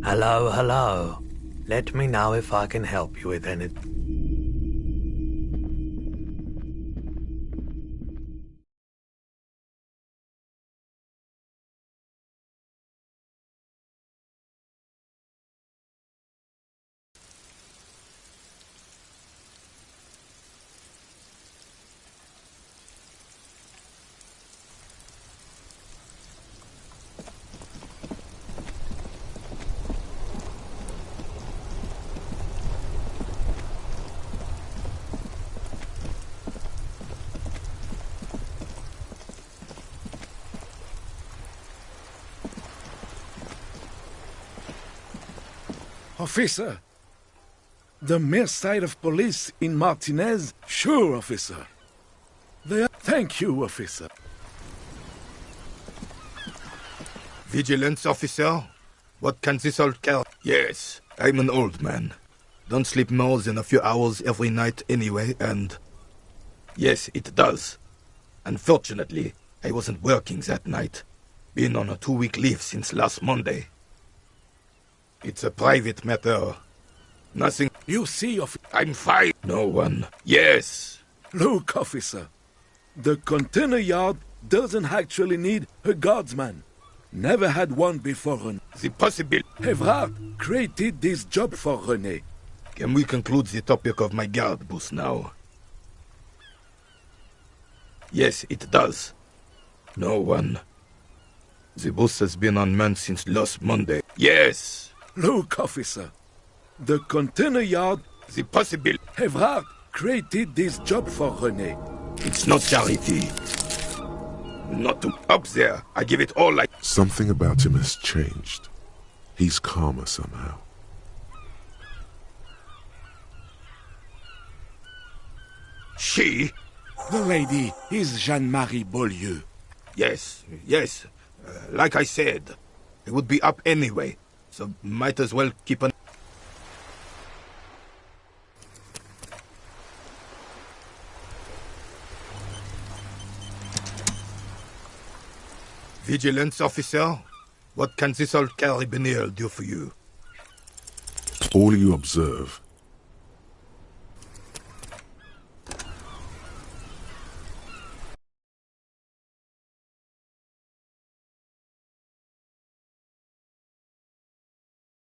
Hello, hello. Let me know if I can help you with anything. Officer, the mere sight of police in Martinez? Sure, officer. Thank you, officer. Vigilance officer? What can this all care? Yes, I'm an old man. Don't sleep more than a few hours every night anyway, and... Yes, it does. Unfortunately, I wasn't working that night. Been on a 2-week leave since last Monday. It's a private matter. Nothing... You see, I'm fine. No one. Yes. Look, officer. The container yard doesn't actually need a guardsman. Never had one before. The possibility... Evrard created this job for René. Can we conclude the topic of my guard booth now? Yes, it does. No one. The booth has been unmanned since last Monday. Yes. Look, officer. The container yard... The possibility... Evrard created this job for René. It's not charity. Not to... Up there, I give it all like... Something about him has changed. He's calmer somehow. She? The lady is Jeanne-Marie Beaulieu. Yes. Like I said, it would be up anyway. So might as well keep an... Vigilance officer? What can this old carabinier do for you? All you observe